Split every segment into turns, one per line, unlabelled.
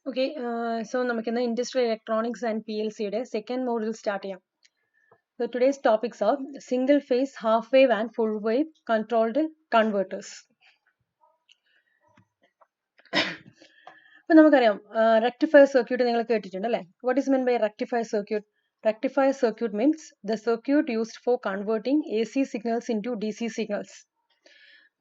Okay, so നമുക്കിന്ന് industrial electronics and PLCയുടെ second module start ചെയ്യാം. So today's topics are single phase, half wave and full wave controlled converters. അപ്പോൾ നമുക്കറിയാം rectifier circuit നിങ്ങൾ കേട്ടിട്ടുണ്ട് അല്ലേ? What is mean by rectifier circuit? Rectifier circuit means the circuit used for converting AC signals into DC signals.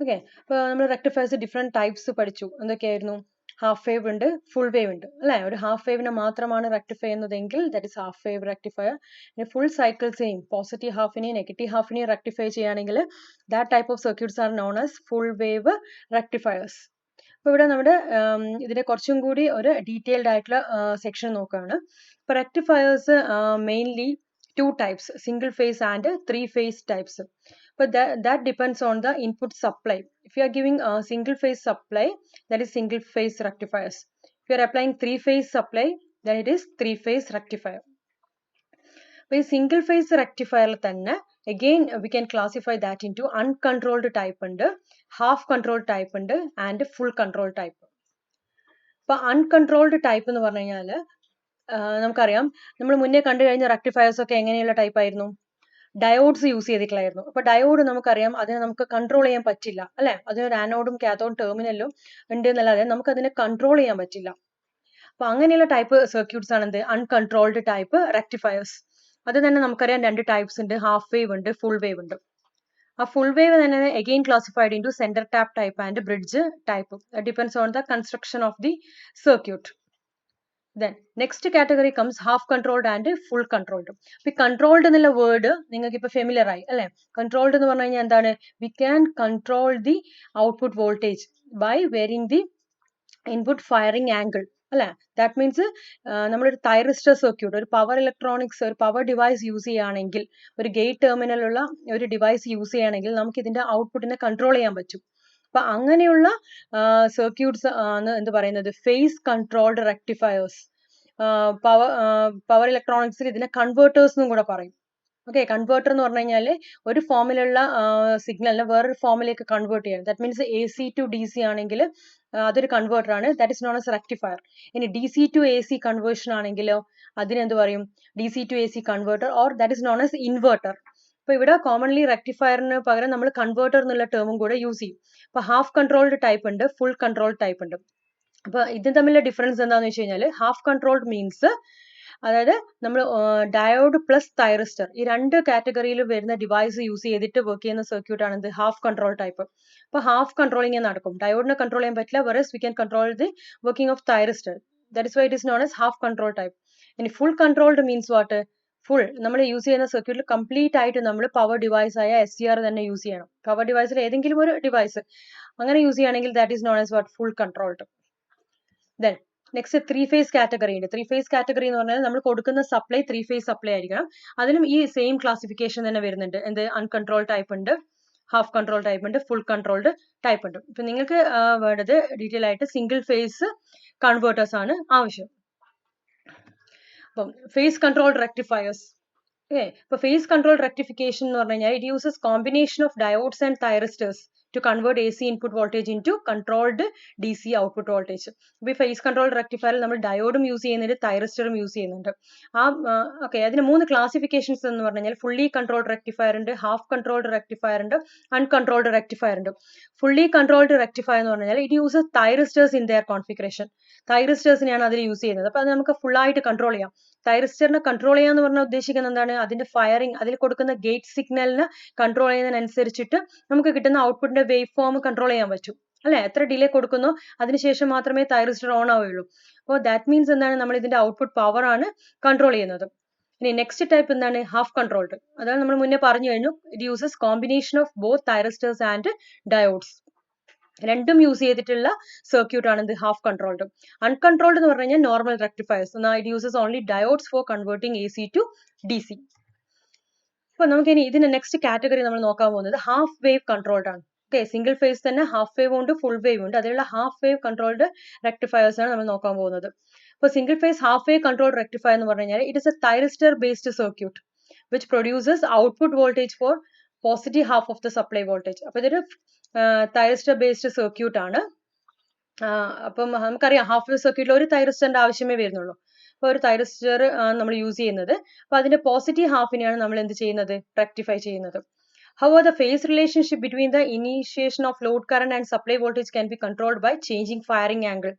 Okay, അപ്പോൾ നമ്മൾ rectifiers different types പഠിച്ചു. എന്തൊക്കെയായിരുന്നു? Half wave ഉണ്ട്, ഫുൾ വേവ് ഉണ്ട് അല്ലേ? ഒരു ഹാഫ് വേവിനെ മാത്രമാണ് റെക്ടിഫൈ ചെയ്യുന്നതെങ്കിൽ that is half wave rectifier. പിന്നെ ഫുൾ സൈക്കിൾസെയും പോസിറ്റീവ് ഹാഫിനെയും നെഗറ്റീവ് ഹാഫിനെയും റെക്ടിഫൈ ചെയ്യുകയാണെങ്കിൽ that type of circuits are known as full wave rectifiers. അപ്പോൾ ഇവിടെ നമ്മുടെ ഇതിനെ കുറച്ചും കൂടി ഒരു ഡീറ്റെയിൽഡ് ആയിട്ടുള്ള സെക്ഷൻ നോക്കുകയാണ്. ഇപ്പോൾ rectifiers mainly two types, single phase and three phase types. But that depends on the input supply. If you are giving a single phase supply, that is single phase rectifiers. If you are applying three phase supply, then it is three phase rectifier. By single phase rectifier thanne again we can classify that into uncontrolled type and half controlled type and full control type. അപ്പോൾ uncontrolled type എന്ന് പറഞ്ഞു കഴിഞ്ഞാൽ നമുക്കറിയാം, നമ്മൾ മുന്നേ കണ്ടു കഴിഞ്ഞ rectifiers ഒക്കെ എങ്ങനെയുള്ള ടൈപ്പ് ആയിരുന്നു? ഡയോഡ്സ് യൂസ് ചെയ്തിട്ടുള്ളായിരുന്നു. അപ്പോൾ ഡയോഡ് നമുക്കറിയാം അതിനെ നമുക്ക് കൺട്രോൾ ചെയ്യാൻ പറ്റില്ല അല്ലെ? അതിനൊരു ആനോഡും കാഥോഡും ടെർമിനലും ഉണ്ട് എന്നല്ലാതെ നമുക്ക് അതിനെ കൺട്രോൾ ചെയ്യാൻ പറ്റില്ല. അപ്പോൾ അങ്ങനെയുള്ള ടൈപ്പ് സർക്യൂട്ട്സ് ആണ് എന്ത്? Uncontrolled type rectifiers. അത് തന്നെ നമുക്കറിയാം രണ്ട് ടൈപ്സ് ഉണ്ട്, ഹാഫ് വേവ് ഉണ്ട്, ഫുൾ വേവ് ഉണ്ട്. ആ ഫുൾ വേവ് തന്നെ again classified into center tap type and bridge type. That depends on the construction of the circuit. Then next category comes half controlled and full controlled. അപ്പോൾ controlled എന്നുള്ള word നിങ്ങൾക്ക് ഇപ്പോൾ familiar ആയി അല്ലേ? Controlled എന്ന് പറഞ്ഞു കഴിഞ്ഞാൽ എന്താണ്? We can control the output voltage by varying the input firing angle അല്ലേ? ദാറ്റ് മീൻസ് നമ്മളൊരു തൈറിസ്റ്റർ സർക്യൂട്ട്, ഒരു പവർ ഇലക്ട്രോണിക്സ്, ഒരു പവർ ഡിവൈസ് യൂസ് ചെയ്യുകയാണെങ്കിൽ, ഒരു ഗേറ്റ് ടെർമിനലുള്ള ഒരു ഡിവൈസ് യൂസ് ചെയ്യുകയാണെങ്കിൽ നമുക്ക് ഇതിന്റെ ഔട്ട്പുട്ടിനെ കൺട്രോൾ ചെയ്യാൻ പറ്റും. അപ്പൊ അങ്ങനെയുള്ള സർക്യൂട്ട്സ് ആണ് എന്ത് പറയുന്നത്? Phase controlled rectifiers. പവർ ഇലക്ട്രോണിക്സിൽ ഇതിനെ കൺവേർട്ടേഴ്സ് എന്നും കൂടെ പറയും. ഓക്കെ, കൺവേർട്ടർ എന്ന് പറഞ്ഞു കഴിഞ്ഞാൽ ഒരു ഫോമിലുള്ള സിഗ്നലിനെ വേറൊരു ഫോമിലേക്ക് കൺവേർട്ട് ചെയ്യാൻ. That means AC to DC ആണെങ്കിൽ അതൊരു കൺവേർട്ടർ ആണ്, that is known as rectifier. ഇനി DC ടു AC കൺവേർഷൻ ആണെങ്കിലോ അതിനെന്ത് പറയും? DC to AC converter or that is known as inverter. അപ്പൊ ഇവിടെ കോമൺലി റെക്ടിഫയറിന് പകരം നമ്മൾ കൺവേർട്ടർ എന്നുള്ള ടേമും കൂടെ യൂസ് ചെയ്യും. അപ്പൊ ഹാഫ് കൺട്രോൾഡ് ടൈപ്പ് ഉണ്ട്, ഫുൾ കൺട്രോൾഡ് ടൈപ്പ് ഉണ്ട്. അപ്പൊ ഇത് തമ്മിലുള്ള ഡിഫറൻസ് എന്താണെന്ന് വെച്ച് കഴിഞ്ഞാൽ ഹാഫ് കൺട്രോൾഡ് മീൻസ് അതായത് നമ്മൾ ഡയോഡ് പ്ലസ് തൈറിസ്റ്റർ ഈ രണ്ട് കാറ്റഗറിയിൽ വരുന്ന ഡിവൈസ് യൂസ് ചെയ്തിട്ട് വർക്ക് ചെയ്യുന്ന സർക്യൂട്ട് ആണ് ഇത് ഹാഫ് കൺട്രോൾ ടൈപ്പ്. അപ്പൊ ഹാഫ് കൺട്രോളിങ് നടക്കും, ഡയോഡിനെ കൺട്രോൾ ചെയ്യാൻ പറ്റില്ല, whereas we can control the working of thyristor. That is why it is known as half control type. ഇനി full controlled means what? Full നമ്മൾ യൂസ് ചെയ്യുന്ന സർക്യൂട്ടിൽ കംപ്ലീറ്റ് ആയിട്ട് നമ്മൾ പവർ ഡിവൈസ് ആയ SCR തന്നെ യൂസ് ചെയ്യണം. പവർ ഡിവൈസിൽ ഏതെങ്കിലും ഒരു ഡിവൈസ് അങ്ങനെ യൂസ് ചെയ്യുകയാണെങ്കിൽ that is known as what? Full controlled. Then next three phase category ഉണ്ട്. ത്രീ ഫേസ് കാറ്റഗറി എന്ന് പറഞ്ഞാൽ നമ്മൾ കൊടുക്കുന്ന സപ്ലൈ ത്രീ ഫേസ് സപ്ലൈ ആയിരിക്കണം. അതിലും ഈ സെയിം ക്ലാസിഫിക്കേഷൻ തന്നെ വരുന്നുണ്ട്. എന്ത്? അൺകൺട്രോൾ ടൈപ്പ് ഉണ്ട്, ഹാഫ് കൺട്രോൾ ടൈപ്പ് ഉണ്ട്, ഫുൾ കൺട്രോൾഡ് ടൈപ്പ് ഉണ്ട്. ഇപ്പൊ നിങ്ങൾക്ക് വേണ്ടത് ഡീറ്റെയിൽ ആയിട്ട് സിംഗിൾ ഫേസ് കൺവേർട്ടേഴ്സ് ആണ് ആവശ്യം. അപ്പം ഫേസ് കൺട്രോൾഡ് റെക്ടിഫയേഴ്സ്. ഓക്കെ, ഇപ്പൊ ഫേസ് കൺട്രോൾ റെക്ടിഫിക്കേഷൻ എന്ന് പറഞ്ഞു കഴിഞ്ഞാൽ it uses combination of diodes and thyristors to convert AC input voltage into controlled DC output voltage. ഇപ്പോൾ ഈ ഫേസ് കൺട്രോൾ റെക്ടിഫയറിൽ നമ്മൾ ഡയോഡും യൂസ് ചെയ്യുന്നുണ്ട്, തൈറിസ്റ്ററും യൂസ് ചെയ്യുന്നുണ്ട്. ഓക്കെ, അതിന് മൂന്ന് ക്ലാസിഫിക്കേഷൻസ് എന്ന് പറഞ്ഞു കഴിഞ്ഞാൽ ഫുള്ളി കൺട്രോൾഡ് റെക്ടിഫയർ ഉണ്ട്, ഹാഫ് കൺട്രോൾഡ് റെക്ടിഫയർ ഉണ്ട്, അൺകൺട്രോൾഡ് റെക്ടിഫയർ ഉണ്ട്. ഫുള്ളി കൺട്രോൾഡ് റെക്ടിഫയർ എന്ന് പറഞ്ഞു കഴിഞ്ഞാൽ it uses thyristors in their configuration. തൈറിസ്റ്റേഴ്സിനെയാണ് അതിൽ യൂസ് ചെയ്യുന്നത്. അപ്പോൾ അത് നമുക്ക് ഫുൾ ആയിട്ട് കൺട്രോൾ ചെയ്യാം. തൈറിസ്റ്ററിനെ കൺട്രോൾ ചെയ്യാന്ന് പറഞ്ഞാൽ ഉദ്ദേശിക്കുന്നത് എന്താണ്? അതിന്റെ ഫയറിംഗ്, അതിൽ കൊടുക്കുന്ന ഗേറ്റ് സിഗ്നലിന് കൺട്രോൾ ചെയ്യുന്നതിനനുസരിച്ചിട്ട് നമുക്ക് കിട്ടുന്ന ഔട്ട്പുട്ടിന്റെ വേവ് ഫോം കൺട്രോൾ ചെയ്യാൻ പറ്റും അല്ലെ? എത്ര ഡിലേ കൊടുക്കുന്നോ അതിനുശേഷം മാത്രമേ തൈറിസ്റ്റർ ഓൺ ആവുകയുള്ളൂ. അപ്പോൾ ദാറ്റ് മീൻസ് എന്താണ്? നമ്മൾ ഇതിന്റെ ഔട്ട്പുട്ട് പവർ ആണ് കൺട്രോൾ ചെയ്യുന്നത്. ഇനി നെക്സ്റ്റ് ടൈപ്പ് എന്താണ്? Half controlled. അതാണ് നമ്മൾ മുന്നേ പറഞ്ഞു കഴിഞ്ഞു. It uses combination of both thyristors and diodes. രണ്ടും യൂസ് ചെയ്തിട്ടുള്ള സർക്യൂട്ട് ആണ് ഇത് ഹാഫ് കൺട്രോൾഡ്. അൺകൺട്രോൾഡ് എന്ന് പറഞ്ഞു കഴിഞ്ഞാൽ normal rectifiers. It uses only diodes for converting AC to DC. അപ്പൊ നമുക്ക് ഇനി ഇതിന്റെ നെക്സ്റ്റ് കാറ്റഗറി നമ്മൾ നോക്കാൻ പോകുന്നത് ഹാഫ് വേവ് കൺട്രോൾഡ് ആണ്. ഓക്കെ, സിംഗിൾ ഫേസ് തന്നെ ഹാഫ് വേവ് ഉണ്ട്, ഫുൾ വേവ് ഉണ്ട്. അതിലുള്ള ഹാഫ് വേവ് കൺട്രോൾഡ് റെക്ടിഫയേഴ്സ് ആണ് നമ്മൾ നോക്കാൻ പോകുന്നത്. അപ്പോൾ single phase half wave controlled rectifier എന്ന് പറഞ്ഞു കഴിഞ്ഞാൽ it is a thyristor based circuit which produces output voltage for positive half of the supply voltage. അപ്പോൾ ഇതൊരു തൈറിസ്റ്റർ ബേസ്ഡ് സർക്യൂട്ട് ആണ്. അപ്പം നമുക്കറിയാം ഹാഫ് വേവ് സർക്യൂട്ടിൽ ഒരു തൈറിസ്റ്ററിന്റെ ആവശ്യമേ വരുന്നുള്ളൂ. അപ്പോൾ ഒരു തൈറിസ്റ്റർ നമ്മൾ യൂസ് ചെയ്യുന്നത്. അപ്പോൾ അതിന്റെ പോസിറ്റീവ് ഹാഫിനെയാണ് നമ്മൾ എന്ത് ചെയ്യുന്നത്, റെക്ടിഫൈ ചെയ്യുന്നത്. However, the phase relationship between the initiation of load current and supply voltage can be controlled by changing firing angle.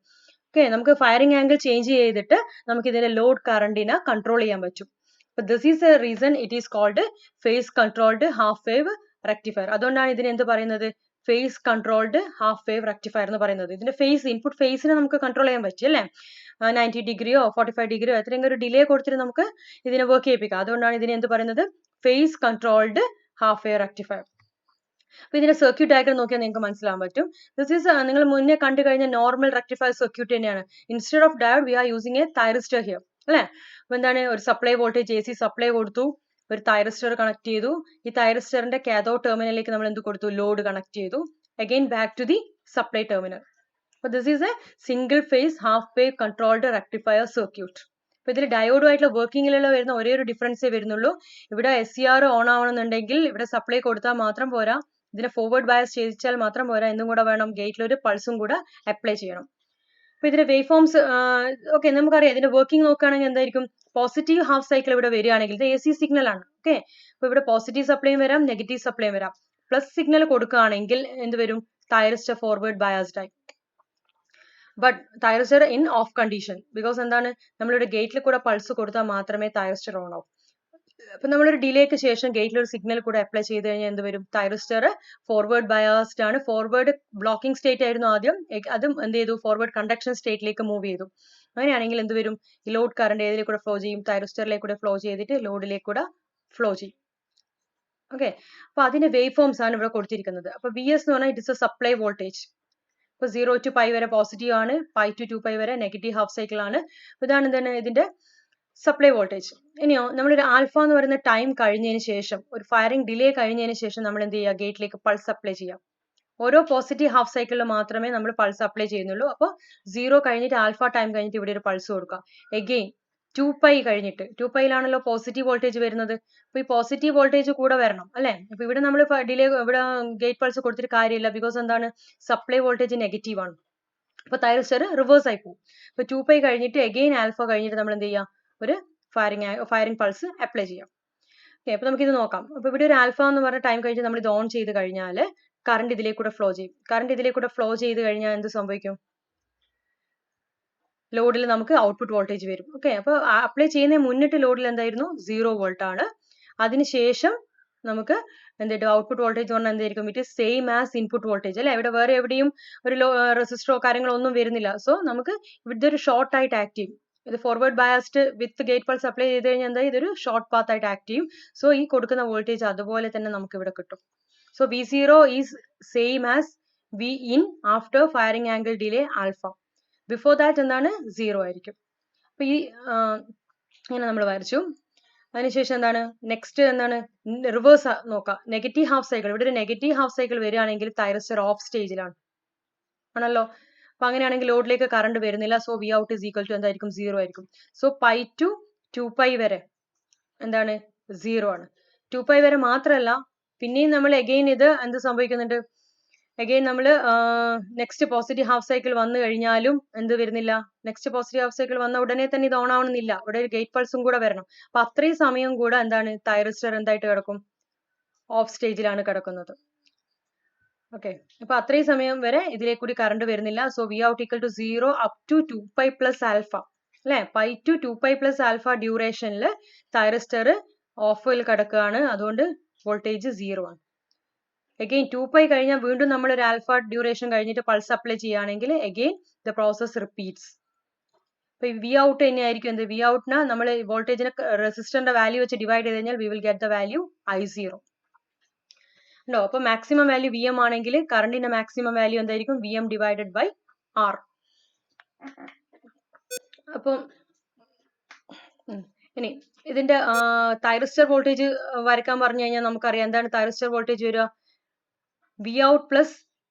Okay, നമുക്ക് ഫയറിംഗ് ആംഗിൾ ചേഞ്ച് ചെയ്തിട്ട് നമുക്ക് ഇതിന്റെ ലോഡ് കറണ്ടിനെ കൺട്രോൾ ചെയ്യാൻ പറ്റും. അപ്പോൾ this is a reason it is called phase controlled half wave rectifier. അതുകൊണ്ടാണ് ഇതിനെ എന്ത് പറയുന്നത്, phase controlled half wave rectifier എന്ന് പറയുന്നത്. ഇതിന്റെ ഫേസ് ഇൻപുട്ട് ഫേസിനെ നമുക്ക് കൺട്രോൾ ചെയ്യാൻ പറ്റും അല്ലേ, 90 ഡിഗ്രിയോ 45 ഡിഗ്രിയോ എത്രയെങ്കിലും ഒരു ഡിലേ കൊടുത്തിട്ട് നമുക്ക് ഇതിനെ വർക്ക് ചെയ്യിപ്പിക്കാം. അതുകൊണ്ടാണ് ഇതിനെ എന്ത് പറയുന്നത്, phase controlled half wave rectifier. അപ്പോൾ ഇതിന്റെ സർക്യൂട്ട് ഡയഗ്രം നോക്കിയാൽ നിങ്ങൾക്ക് മനസ്സിലാൻ പറ്റും. ദിസ് ഈസ് നിങ്ങൾ മുന്നേ കണ്ടു കഴിഞ്ഞ നോർമൽ റെക്ടിഫയർ സർക്യൂട്ട് തന്നെയാണ്. Instead of diode we are using a thyristor here അല്ലേ. അപ്പോൾ എന്താണ്, ഒരു സപ്ലൈ വോൾട്ടേജ് AC സപ്ലൈ കൊടുത്തു, ഒരു തൈറിസ്റ്റർ കണക്ട് ചെയ്തു. ഈ തൈറിസ്റ്ററിന്റെ കാഥോഡ് ടെർമിനലിലേക്ക് നമ്മൾ എന്ത് കൊടുത്തു, ലോഡ് കണക്ട് ചെയ്തു. Again back to the supply terminal. അപ്പോൾ this is A single phase half wave controlled rectifier circuit. അപ്പോൾ ഇതിൽ ഡയോഡുമായിട്ടുള്ള വർക്കിങ്ങിലുള്ള വരുന്ന ഒരേ ഒരു ഡിഫറൻസേ വരുന്നുള്ളൂ. ഇവിടെ SCR ഓൺ ആവണമെന്നുണ്ടെങ്കിൽ ഇവിടെ സപ്ലൈ കൊടുത്താൽ മാത്രം പോരാ, ഇതിനെ ഫോർവേഡ് ബയസ് ചെയ്യിച്ചാൽ മാത്രം പോരാ, എന്നും കൂടെ വേണം ഗേറ്റിൽ ഒരു പൾസും കൂടെ അപ്ലൈ ചെയ്യണം. അപ്പോൾ ഇതിന്റെ വേവ് ഫോംസ് ഓക്കെ നമുക്കറിയാം. ഇതിന്റെ വർക്കിംഗ് നോക്കുകയാണെങ്കിൽ എന്തായിരിക്കും, പോസിറ്റീവ് ഹാഫ് സൈക്കിൾ ഇവിടെ വരികയാണെങ്കിൽ ഇത് AC സിഗ്നൽ ആണ്. ഓക്കെ, അപ്പോൾ ഇവിടെ പോസിറ്റീവ് സപ്ലൈയും വരാം, നെഗറ്റീവ് സപ്ലൈയും വരാം. പ്ലസ് സിഗ്നൽ കൊടുക്കുകയാണെങ്കിൽ എന്ത് വരും, തൈറിസ്റ്റർ ഫോർവേഡ് ബയാസ്ഡ് ആയി. But thyristor in of condition, because എന്താണ്, നമ്മളിവിടെ ഗേറ്റിൽ കൂടെ പൾസ് കൊടുത്താൽ മാത്രമേ തൈറിസ്റ്റർ ഓൺ ആവും. അപ്പൊ നമ്മളൊരു ഡിലേക്ക് ശേഷം ഗേറ്റിൽ ഒരു സിഗ്നൽ കൂടെ അപ്ലൈ ചെയ്ത് കഴിഞ്ഞാൽ എന്ത് വരും, തൈറിസ്റ്റർ ഫോർവേഡ് ബയാസ്ഡ് ആണ്. ഫോർവേഡ് ബ്ലോക്കിംഗ് സ്റ്റേറ്റ് ആയിരുന്നു ആദ്യം, അതും എന്ത് ചെയ്തു, ഫോർവേഡ് കണ്ടക്ഷൻ സ്റ്റേറ്റിലേക്ക് മൂവ് ചെയ്തു. അങ്ങനെയാണെങ്കിൽ എന്ത് വരും, ഈ ലോഡ് കറണ്ട് ഏതിലേക്ക് കൂടെ ഫ്ലോ ചെയ്യും, തൈറിസ്റ്ററിലേക്ക് കൂടെ ഫ്ലോ ചെയ്തിട്ട് ലോഡിലേക്ക് കൂടെ ഫ്ലോ ചെയ്യും. ഓക്കെ, അപ്പൊ അതിന്റെ വേവ് ഫോംസ് ആണ് ഇവിടെ കൊടുത്തിരിക്കുന്നത്. അപ്പൊ VS എന്ന് പറഞ്ഞാൽ it is A supply voltage. ഇപ്പൊ 0 to π വരെ പോസിറ്റീവ് ആണ്, π to 2π വരെ നെഗറ്റീവ് ഹാഫ് സൈക്കിൾ ആണ്. ഇതാണ് എന്താണ് ഇതിന്റെ സപ്ലൈ വോൾട്ടേജ്. ഇനിയോ നമ്മളൊരു ആൽഫ എന്ന് പറയുന്ന ടൈം കഴിഞ്ഞതിന് ശേഷം, ഒരു ഫയറിംഗ് ഡിലേ കഴിഞ്ഞതിന് ശേഷം നമ്മൾ എന്ത് ചെയ്യുക, ഗേറ്റിലേക്ക് പൾസ് അപ്ലൈ ചെയ്യാം. ഓരോ പോസിറ്റീവ് ഹാഫ് സൈക്കിളിൽ മാത്രമേ നമ്മൾ പൾസ് അപ്ലൈ ചെയ്യുന്നുള്ളൂ. അപ്പോൾ 0 കഴിഞ്ഞിട്ട് ആൽഫ ടൈം കഴിഞ്ഞിട്ട് ഇവിടെ ഒരു പൾസ് കൊടുക്കുക. എഗെയിൻ 2π കഴിഞ്ഞിട്ട്, 2πയിലാണല്ലോ പോസിറ്റീവ് വോൾട്ടേജ് വരുന്നത്. അപ്പൊ ഈ പോസിറ്റീവ് വോൾട്ടേജ് കൂടെ വരണം അല്ലെ. അപ്പൊ ഇവിടെ നമ്മൾ ഡിലേ ഇവിടെ ഗേറ്റ് പൾസ് കൊടുത്തിട്ട് കാര്യമില്ല, ബിക്കോസ് എന്താണ്, സപ്ലൈ വോൾട്ടേജ് നെഗറ്റീവ് ആണ്. അപ്പൊ തൈറിസ്റ്റർ റിവേഴ്സ് ആയി പോകും. അപ്പൊ 2π കഴിഞ്ഞിട്ട് എഗെയിൻ ആൽഫ കഴിഞ്ഞിട്ട് നമ്മൾ എന്ത് ചെയ്യാം, ഒരു ഫയറിംഗ് പൾസ് അപ്ലൈ ചെയ്യാം. ഓക്കെ, അപ്പൊ നമുക്ക് ഇത് നോക്കാം. അപ്പൊ ഇവിടെ ഒരു ആൽഫ എന്ന് പറഞ്ഞ ടൈം കഴിഞ്ഞ് നമ്മൾ ഇത് ഓൺ ചെയ്ത് കഴിഞ്ഞാൽ കറണ്ട് ഇതിലേക്ക് കൂടെ ഫ്ലോ ചെയ്യും. കറണ്ട് ഇതിലേക്ക് കൂടെ ഫ്ലോ ചെയ്ത് കഴിഞ്ഞാൽ എന്ത് സംഭവിക്കും, ലോഡിൽ നമുക്ക് ഔട്ട്പുട്ട് വോൾട്ടേജ് വരും. ഓക്കെ, അപ്പൊ അപ്ലൈ ചെയ്യുന്നതിന് മുന്നിട്ട് ലോഡിൽ എന്തായിരുന്നു, 0 വോൾട്ട് ആണ്. അതിനുശേഷം നമുക്ക് എന്തായിട്ട് ഔട്ട്പുട്ട് വോൾട്ടേജ് പറഞ്ഞാൽ എന്തായിരിക്കും, it same as input voltage അല്ലെ. ഇവിടെ വേറെ എവിടെയും ഒരു റെസിസ്റ്ററോ കാര്യങ്ങളോ ഒന്നും വരുന്നില്ല. സോ നമുക്ക് ഇവിടുത്തെ ഒരു ഷോർട്ട് ആയിട്ട് ആക്ട് ചെയ്യും. ഇത് ഫോർവേഡ് ബയാസ്ഡ് വിത്ത് ഗേറ്റ് പൾസ് അപ്ലൈ ചെയ്ത് കഴിഞ്ഞാൽ എന്താ, ഇതൊരു ഷോർട്ട് പാത്ത് ആയിട്ട് ആക്ട് ചെയ്യും. സോ ഈ കൊടുക്കുന്ന വോൾട്ടേജ് അതുപോലെ തന്നെ നമുക്ക് ഇവിടെ കിട്ടും. So V0 is same as V in after firing angle delay alpha. Before that എന്താണ്, 0 ആയിരിക്കും. അപ്പൊ ഈ ഇങ്ങനെ നമ്മൾ വരച്ചു. അതിനുശേഷം എന്താണ്, നെക്സ്റ്റ് എന്താണ്, റിവേഴ്സ് നോക്കാം. നെഗറ്റീവ് ഹാഫ് സൈക്കിൾ, ഇവിടെ ഒരു നെഗറ്റീവ് ഹാഫ് സൈക്കിൾ വരികയാണെങ്കിൽ തൈറിസ്റ്റർ ഓഫ് സ്റ്റേജിലാണ് ആണല്ലോ. അപ്പൊ അങ്ങനെയാണെങ്കിൽ ലോഡിലേക്ക് കറണ്ട് വരുന്നില്ല. So V out is equal to എന്തായിരിക്കും, 0 ആയിരിക്കും. സോ π to 2π വരെ എന്താണ്, 0 ആണ്. 2π വരെ മാത്രമല്ല, പിന്നെയും നമ്മൾ എഗെയിൻ ഇത് എന്ത് സംഭവിക്കുന്നുണ്ട്, അഗെയിൻ നമ്മൾ നെക്സ്റ്റ് പോസിറ്റീവ് ഹാഫ് സൈക്കിൾ വന്നു കഴിഞ്ഞാലും എന്ത് വരുന്നില്ല, നെക്സ്റ്റ് പോസിറ്റീവ് ഹാഫ് സൈക്കിൾ വന്ന ഉടനെ തന്നെ ഇത് ഓൺ ആവണമെന്നില്ല, ഇവിടെ ഒരു ഗേറ്റ് പൾസും കൂടെ വരണം. അപ്പൊ അത്രയും സമയം കൂടെ എന്താണ്, തൈറിസ്റ്റർ എന്തായിട്ട് കിടക്കും, ഓഫ് സ്റ്റേജിലാണ് കിടക്കുന്നത്. ഓക്കെ, അപ്പൊ അത്രയും സമയം വരെ ഇതിലേക്ക് കൂടി കറണ്ട് വരുന്നില്ല. So V out equal to 0 up to 2π plus alpha അല്ലെ. π to 2π പ്ലസ് ആൽഫ ഡ്യൂറേഷനിൽ തൈറിസ്റ്റർ ഓഫിൽ കിടക്കുകയാണ്. അതുകൊണ്ട് വോൾട്ടേജ് 0 ആണ്. അഗെയിൻ 2π കഴിഞ്ഞാൽ വീണ്ടും നമ്മൾ ഒരു ആൽഫ ഡ്യൂറേഷൻ കഴിഞ്ഞിട്ട് പൾസ് അപ്ലൈ ചെയ്യുകയാണെങ്കിൽ അഗെയിൻ ദ പ്രോസസ് റിപ്പീറ്റ്സ്. അപ്പൊ വി ഔട്ട് തന്നെയായിരിക്കും എന്ത്, വി ഔട്ടിനെ നമ്മൾ വോൾട്ടേജിനെ റെസിസ്റ്ററിന്റെ വാല്യൂ വെച്ച് ഡിവൈഡ് ചെയ്ത് കഴിഞ്ഞാൽ we will get the value I0 ഉണ്ടോ. അപ്പൊ മാക്സിമം വാല്യൂ VM ആണെങ്കിൽ കറണ്ടിന്റെ മാക്സിമം വാല്യൂ എന്തായിരിക്കും, VM ഡിവൈഡഡ് ബൈ R. അപ്പം ഇനി ഇതിന്റെ തൈറിസ്റ്റർ വോൾട്ടേജ് വരയ്ക്കാൻ പറഞ്ഞു കഴിഞ്ഞാൽ നമുക്കറിയാം എന്താണ് തൈറിസ്റ്റർ വോൾട്ടേജ് വരിക, വി ഔട്ട്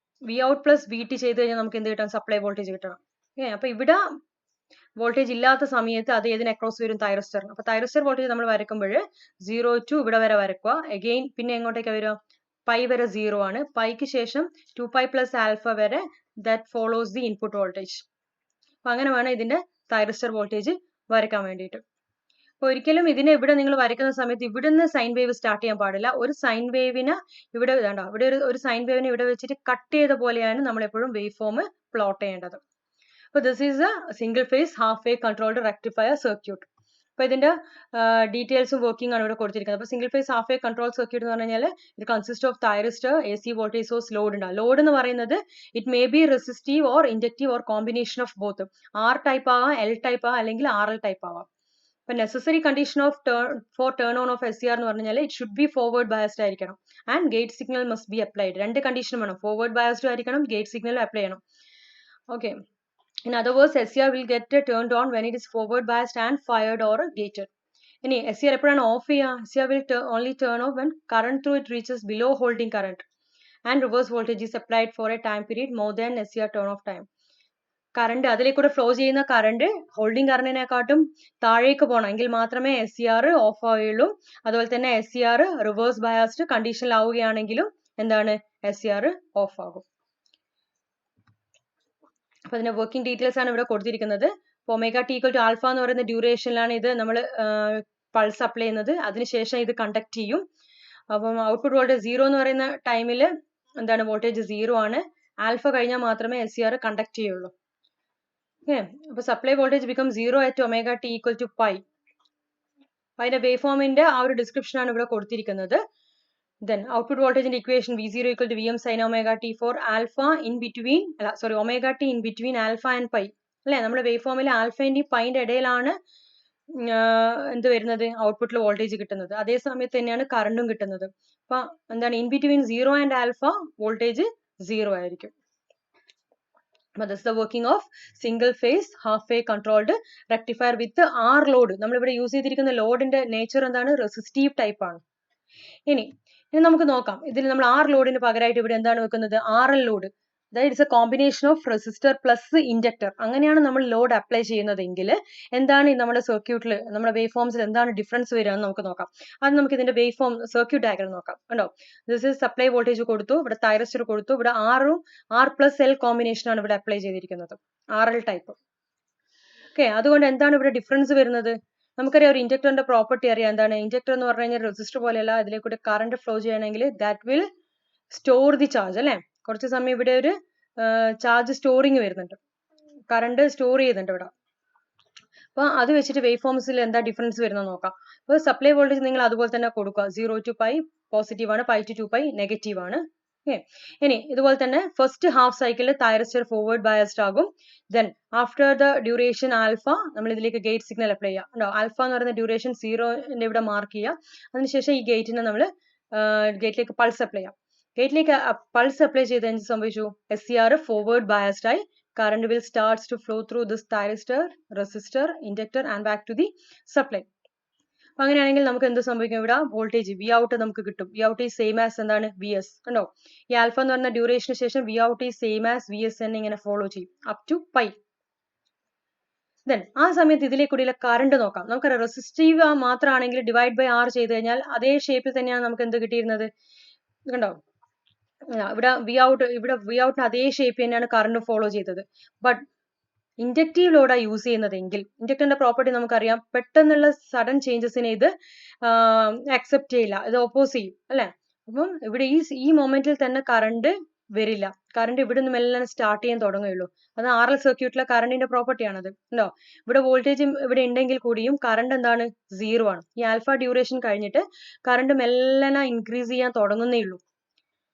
പ്ലസ് VT ചെയ്ത് കഴിഞ്ഞാൽ നമുക്ക് എന്ത് കിട്ടാം, സപ്ലൈ വോൾട്ടേജ് കിട്ടണം. ഓക്കെ, അപ്പൊ ഇവിടെ വോൾട്ടേജ് ഇല്ലാത്ത സമയത്ത് അത് ഏതിന് അക്രോസ് വരും, തൈറിസ്റ്ററിന്. അപ്പൊ തൈറിസ്റ്റർ വോൾട്ടേജ് നമ്മൾ വരയ്ക്കുമ്പോൾ 0 to ഇവിടെ വരെ വരക്കുക. അഗെയിൻ പിന്നെ എങ്ങോട്ടേക്ക് വരിക, π വരെ 0 ആണ്. πക്ക് ശേഷം 2π പ്ലസ് ആൽഫ വരെ that follows the input voltage. അപ്പോൾ അങ്ങനെ വേണം ഇതിന്റെ തൈറിസ്റ്റർ വോൾട്ടേജ് വരയ്ക്കാൻ വേണ്ടിയിട്ട്. അപ്പോൾ ഒരിക്കലും ഇതിനെ ഇവിടെ നിങ്ങൾ വരയ്ക്കുന്ന സമയത്ത് ഇവിടുന്ന് സൈൻ വേവ് സ്റ്റാർട്ട് ചെയ്യാൻ പാടില്ല. ഒരു സൈൻ വേവിന് ഇവിടെ വേണ്ട, ഇവിടെ ഒരു സൈൻ വേവിനെ ഇവിടെ വെച്ചിട്ട് കട്ട് ചെയ്ത പോലെയാണ് നമ്മൾ എപ്പോഴും വേവ് ഫോം പ്ലോട്ട് ചെയ്യേണ്ടത്. അപ്പോൾ this is A single phase half wave controlled rectifier circuit. അപ്പോൾ ഇതിന്റെ ഡീറ്റെയിൽസും വർക്കിംഗ് ആണ് ഇവിടെ കൊടുത്തിരിക്കുന്നത്. അപ്പോൾ single phase half wave control circuit എന്ന് പറഞ്ഞു കഴിഞ്ഞാൽ ഇത് consist of thyristor, AC voltage source, load ഉണ്ടാവും. ലോഡ് എന്ന് പറയുന്നത് it may be resistive or inductive or combination of both. R type ആവാം, L ടൈപ്പ് ആവാം, അല്ലെങ്കിൽ RL ടൈപ്പ് ആവാം. ഇപ്പൊ necessary condition of for turn on of SCR എന്ന് പറഞ്ഞാൽ it should be forward biased ആയിരിക്കണം and gate signal must be applied. രണ്ട് condition വേണം, ഫോർവേഡ് ബയസ്ഡ് ആയിരിക്കണം, ഗേറ്റ് സിഗ്നൽ അപ്ലൈ ചെയ്യണം. Okay, in other words SCR will get turned on when it is forward biased and fired or gated. ഇനി SCR എപ്പോഴാണ് of ചെയ്യുക? SCR will only turn off when current through it reaches below holding current and reverse voltage is applied for a time period more than SCR turn off time. Current അതിലേക്കൂടെ flow ചെയ്യുന്ന current holding കറണ്ടിനെക്കാട്ടും താഴേക്ക് പോകണം എങ്കിൽ മാത്രമേ SCR of ആവുകയുള്ളൂ. അതുപോലെ തന്നെ SCR റിവേഴ്സ് ബയാസ്ഡ് കണ്ടീഷനിലാവുകയാണെങ്കിലും എന്താണ്, SCR ഓഫ് ആകും. അപ്പോൾ അതിന്റെ വർക്കിംഗ് ഡീറ്റെയിൽസ് ആണ് ഇവിടെ കൊടുത്തിരിക്കുന്നത്. Omega T equal to alpha എന്ന് പറയുന്ന ഡ്യൂറേഷനിലാണ് ഇത് നമ്മൾ പൾസ് അപ്ലൈ ചെയ്യുന്നത്. അതിനുശേഷം ഇത് കണ്ടക്ട് ചെയ്യും. അപ്പം ഔട്ട്പുട്ട് വോൾട്ടേജ് 0 എന്ന് പറയുന്ന ടൈമിൽ എന്താണ്, വോൾട്ടേജ് 0 ആണ്. ആൽഫ കഴിഞ്ഞാൽ മാത്രമേ SCR കണ്ടക്ട് ചെയ്യുള്ളൂ. ഓക്കെ, അപ്പോൾ supply voltage become 0 at omega T equal to pi. അതിന്റെ വേവ് ഫോമിന്റെ ആ ഒരു ഡിസ്ക്രിപ്ഷൻ ആണ് ഇവിടെ കൊടുത്തിരിക്കുന്നത്. Then output voltage in equation V0 equal to Vm sin omega t for alpha in between, omega t in between alpha and pi. അല്ലെ, നമ്മുടെ wave ഫോമിൽ ആൽഫന്റെയും പൈന്റെ ഇടയിലാണ് എന്ത് വരുന്നത്, ഔട്ട്പുട്ടിൽ വോൾട്ടേജ് കിട്ടുന്നത്. അതേ സമയത്ത് തന്നെയാണ് കറണ്ടും കിട്ടുന്നത്. അപ്പൊ എന്താണ്, in between 0 and alpha voltage 0 ആയിരിക്കും. This is the working of single phase half wave controlled rectifier with R load. നമ്മൾ ഇവിടെ യൂസ് ചെയ്തിരിക്കുന്ന ലോഡിന്റെ നേച്ചർ എന്താണ്, റെസിസ്റ്റീവ് ടൈപ്പ് ആണ്. ഇനി നമുക്ക് നോക്കാം, ഇതിൽ നമ്മൾ R ലോഡിന് പകരമായിട്ട് ഇവിടെ എന്താണ് വെക്കുന്നത്, RL ലോഡ്. അതായത് it's A combination of resistor plus inductor. അങ്ങനെയാണ് നമ്മൾ ലോഡ് അപ്ലൈ ചെയ്യുന്നതെങ്കിൽ എന്താണ് നമ്മുടെ സർക്യൂട്ടിൽ, നമ്മുടെ വേവ് ഫോംസിൽ എന്താണ് ഡിഫറൻസ് വരിക എന്ന് നമുക്ക് നോക്കാം. അത് നമുക്ക് ഇതിന്റെ വേവ് ഫോം സർക്യൂട്ട് ഡയഗ്രം നോക്കാം. കണ്ടോ, ദിസ് ഇസ് സപ്ലൈ വോൾട്ടേജ് കൊടുത്തു, ഇവിടെ തൈറസ്റ്റർ കൊടുത്തു, ഇവിടെ R+L കോമ്പിനേഷൻ ആണ് ഇവിടെ അപ്ലൈ ചെയ്തിരിക്കുന്നത്, RL ടൈപ്പ്. ഓക്കെ, അതുകൊണ്ട് എന്താണ് ഇവിടെ ഡിഫറൻസ് വരുന്നത്? നമുക്കറിയാം ഒരു ഇൻഡക്ടറിന്റെ പ്രോപ്പർട്ടി അറിയാം. എന്താണ് ഇൻഡക്ടർ എന്ന് പറഞ്ഞു കഴിഞ്ഞാൽ റെസിസ്റ്റർ പോലെയല്ല, ഇതിലേക്കൂടെ കറണ്ട് ഫ്ലോ ചെയ്യണമെങ്കിൽ that will store the charge. അല്ലെ, കുറച്ച് സമയം ഇവിടെ ഒരു ചാർജ് സ്റ്റോറിങ് വരുന്നുണ്ട്, കറണ്ട് സ്റ്റോർ ചെയ്യുന്നുണ്ട് ഇവിടെ. അപ്പൊ അത് വെച്ചിട്ട് വേവ് ഫോംസിൽ എന്താ ഡിഫറൻസ് വരുന്നത് നോക്കാം. അപ്പോൾ സപ്ലൈ വോൾട്ടേജ് നിങ്ങൾ അതുപോലെ തന്നെ കൊടുക്കുക, 0 to പൈ പോസിറ്റീവ് ആണ്, പൈ ടു 2 പൈ നെഗറ്റീവ് ആണ്. ഇനി ഇതുപോലെ തന്നെ ഫസ്റ്റ് ഹാഫ് സൈക്കിളിൽ തൈറസ്റ്റർ ഫോർവേഡ് ബയസ്ഡ് ആകും. Then after the duration alpha നമ്മൾ ഇതിലേക്ക് ഗേറ്റ് സിഗ്നൽ അപ്ലൈ ചെയ്യാം. ഉണ്ടോ, ആൽഫ എന്ന് പറയുന്ന ഡ്യൂറേഷൻ 0ന്റെ ഇവിടെ മാർക്ക് ചെയ്യുക. അതിനുശേഷം ഈ ഗേറ്റിനെ നമ്മൾ ഗേറ്റിലേക്ക് പൾസ് അപ്ലൈ ചെയ്യാം. ഗേറ്റിലേക്ക് പൾസ് അപ്ലൈ ചെയ്ത് എന്ത് സംഭവിച്ചു, SCR ഫോർവേഡ് ബയസ്ഡ് ആയി. Current will starts to flow through this thyristor, resistor, inductor and back to the supply. അപ്പൊ അങ്ങനെയാണെങ്കിൽ നമുക്ക് എന്ത് സംഭവിക്കും, ഇവിടെ വോൾട്ടേജ് വി ഔട്ട് നമുക്ക് കിട്ടും. V out is same as എന്താണ്, VS. കണ്ടോ, ഈ ആൽഫ എന്ന് പറഞ്ഞ ഡ്യൂറേഷന് ശേഷം V out is same as VS തന്നെ ഇങ്ങനെ ഫോളോ ചെയ്യും അപ് ടു പൈ. ദെൻ ആ സമയത്ത് ഇതിലേക്കൂടിയുള്ള കറണ്ട് നോക്കാം. നമുക്ക് റെസിസ്റ്റീവ് മാത്രമാണെങ്കിൽ ഡിവൈഡ് ബൈ R ചെയ്ത് കഴിഞ്ഞാൽ അതേ ഷേപ്പിൽ തന്നെയാണ് നമുക്ക് എന്ത് കിട്ടിയിരുന്നത്. കണ്ടോ, ഇവിടെ വി ഔട്ടിന് അതേ ഷേപ്പ് തന്നെയാണ് കറണ്ട് ഫോളോ ചെയ്തത്. ബട്ട് ഇൻഡക്റ്റീവ് ലോഡാണ് യൂസ് ചെയ്യുന്നതെങ്കിൽ ഇൻഡക്ടറിന്റെ പ്രോപ്പർട്ടി നമുക്കറിയാം, പെട്ടെന്നുള്ള സഡൻ ചേഞ്ചസിനെ ഇത് അക്സെപ്റ്റ് ചെയ്യില്ല, ഇത് ഓപ്പോസ് ചെയ്യും. അല്ലെ, അപ്പം ഇവിടെ ഈ മൊമെന്റിൽ തന്നെ കറണ്ട് വരില്ല. കറണ്ട് ഇവിടെ നിന്ന് മെല്ലെ സ്റ്റാർട്ട് ചെയ്യാൻ തുടങ്ങുകയുള്ളൂ. അത് RL സർക്യൂട്ടിലെ കറണ്ടിന്റെ പ്രോപ്പർട്ടി ആണത്. ഉണ്ടോ, ഇവിടെ വോൾട്ടേജ് ഇവിടെ ഉണ്ടെങ്കിൽ കൂടിയും കറണ്ട് എന്താണ്, 0 ആണ്. ഈ ആൽഫ ഡ്യൂറേഷൻ കഴിഞ്ഞിട്ട് കറണ്ട് മെല്ലന ഇൻക്രീസ് ചെയ്യാൻ തുടങ്ങുന്നേ ഉള്ളൂ.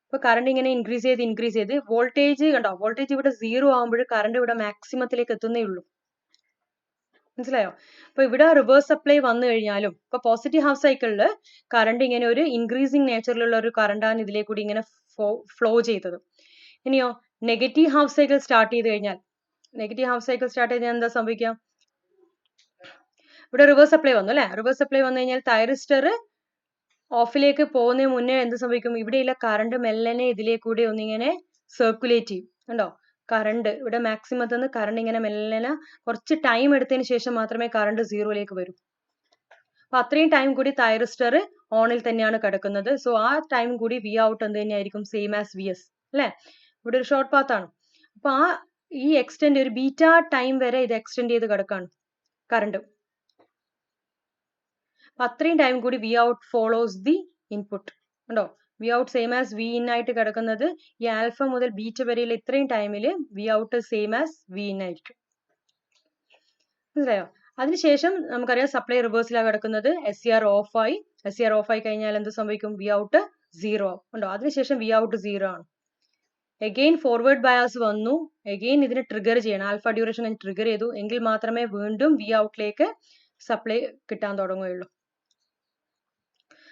അപ്പൊ കറണ്ട് ഇങ്ങനെ ഇൻക്രീസ് ചെയ്ത് വോൾട്ടേജ് കണ്ടോ, വോൾട്ടേജ് ഇവിടെ 0 ആകുമ്പോൾ കറണ്ട് ഇവിടെ മാക്സിമത്തിലേക്ക് എത്തുന്നേ ഉള്ളൂ. മനസ്സിലായോ? അപ്പൊ ഇവിടെ റിവേഴ്സ് സപ്ലൈ വന്നു കഴിഞ്ഞാലും ഇപ്പൊ പോസിറ്റീവ് ഹാഫ് സൈക്കിളില് കറണ്ട് ഇങ്ങനെ ഒരു ഇൻക്രീസിങ് നേച്ചറിലുള്ള ഒരു കറണ്ടാണ് ഇതിലേക്കൂടി ഇങ്ങനെ ഫ്ലോ ചെയ്തത്. ഇനിയോ നെഗറ്റീവ് ഹാഫ് സൈക്കിൾ സ്റ്റാർട്ട് ചെയ്ത് കഴിഞ്ഞാൽ എന്താ സംഭവിക്കുക, ഇവിടെ റിവേഴ്സ് സപ്ലൈ വന്നു. അല്ലെ, റിവേഴ്സ് സപ്ലൈ വന്നു കഴിഞ്ഞാൽ തൈറിസ്റ്റർ ഓഫിലേക്ക് പോകുന്നതിന് മുന്നേ എന്ത് സംഭവിക്കും, ഇവിടെയുള്ള കറണ്ട് മെല്ലനെ ഇതിലേക്കൂടി ഒന്നിങ്ങനെ സർക്കുലേറ്റ് ചെയ്യും. കണ്ടോ, കറണ്ട് ഇവിടെ മാക്സിമത്തിൽ നിന്ന് കറണ്ട് ഇങ്ങനെ മെല്ലനെ കുറച്ച് ടൈം എടുത്തതിന് ശേഷം മാത്രമേ കറണ്ട് 0ലേക്ക് വരൂ. അപ്പൊ അത്രയും ടൈം കൂടി തൈറിസ്റ്റർ ഓണിൽ തന്നെയാണ് കിടക്കുന്നത്. സോ ആ ടൈം കൂടി വി ഔട്ട് എന്ത് തന്നെയായിരിക്കും, സെയിം ആസ് VS. അല്ലെ, ഇവിടെ ഒരു ഷോർട്ട് പാത്ത് ആണ്. അപ്പൊ ഈ എക്സ്റ്റെൻഡ് ഒരു ബീറ്റ ടൈം വരെ ഇത് എക്സ്റ്റെൻഡ് ചെയ്ത് കിടക്കാണ് കറണ്ട്. അത്രയും ടൈം കൂടി V out follows the input. ഉണ്ടോ? V out same as V in ആയിട്ട് കിടക്കുന്നത് ഈ ആൽഫ മുതൽ ബീറ്റ വരെയുള്ള ഇത്രയും ടൈമിൽ V out same as V in ആയിരിക്കും. മനസ്സിലായോ? അതിനുശേഷം നമുക്കറിയാം സപ്ലൈ റിവേഴ്സിലാണ് കിടക്കുന്നത്. SCR ഓഫ് ആയി. SCR ഓഫ് ആയി കഴിഞ്ഞാൽ എന്ത് സംഭവിക്കും? വി ഔട്ട് 0 ആവും. ഉണ്ടോ? അതിനുശേഷം വി ഔട്ട് 0 ആണ്. എഗെയിൻ ഫോർവേഡ് ബയാസ് വന്നു. എഗെയിൻ ഇതിനെ ട്രിഗർ ചെയ്യണം. ആൽഫ ഡ്യൂറേഷൻ ട്രിഗർ ചെയ്തു എങ്കിൽ മാത്രമേ വീണ്ടും വി ഔട്ടിലേക്ക് സപ്ലൈ കിട്ടാൻ തുടങ്ങുകയുള്ളൂ.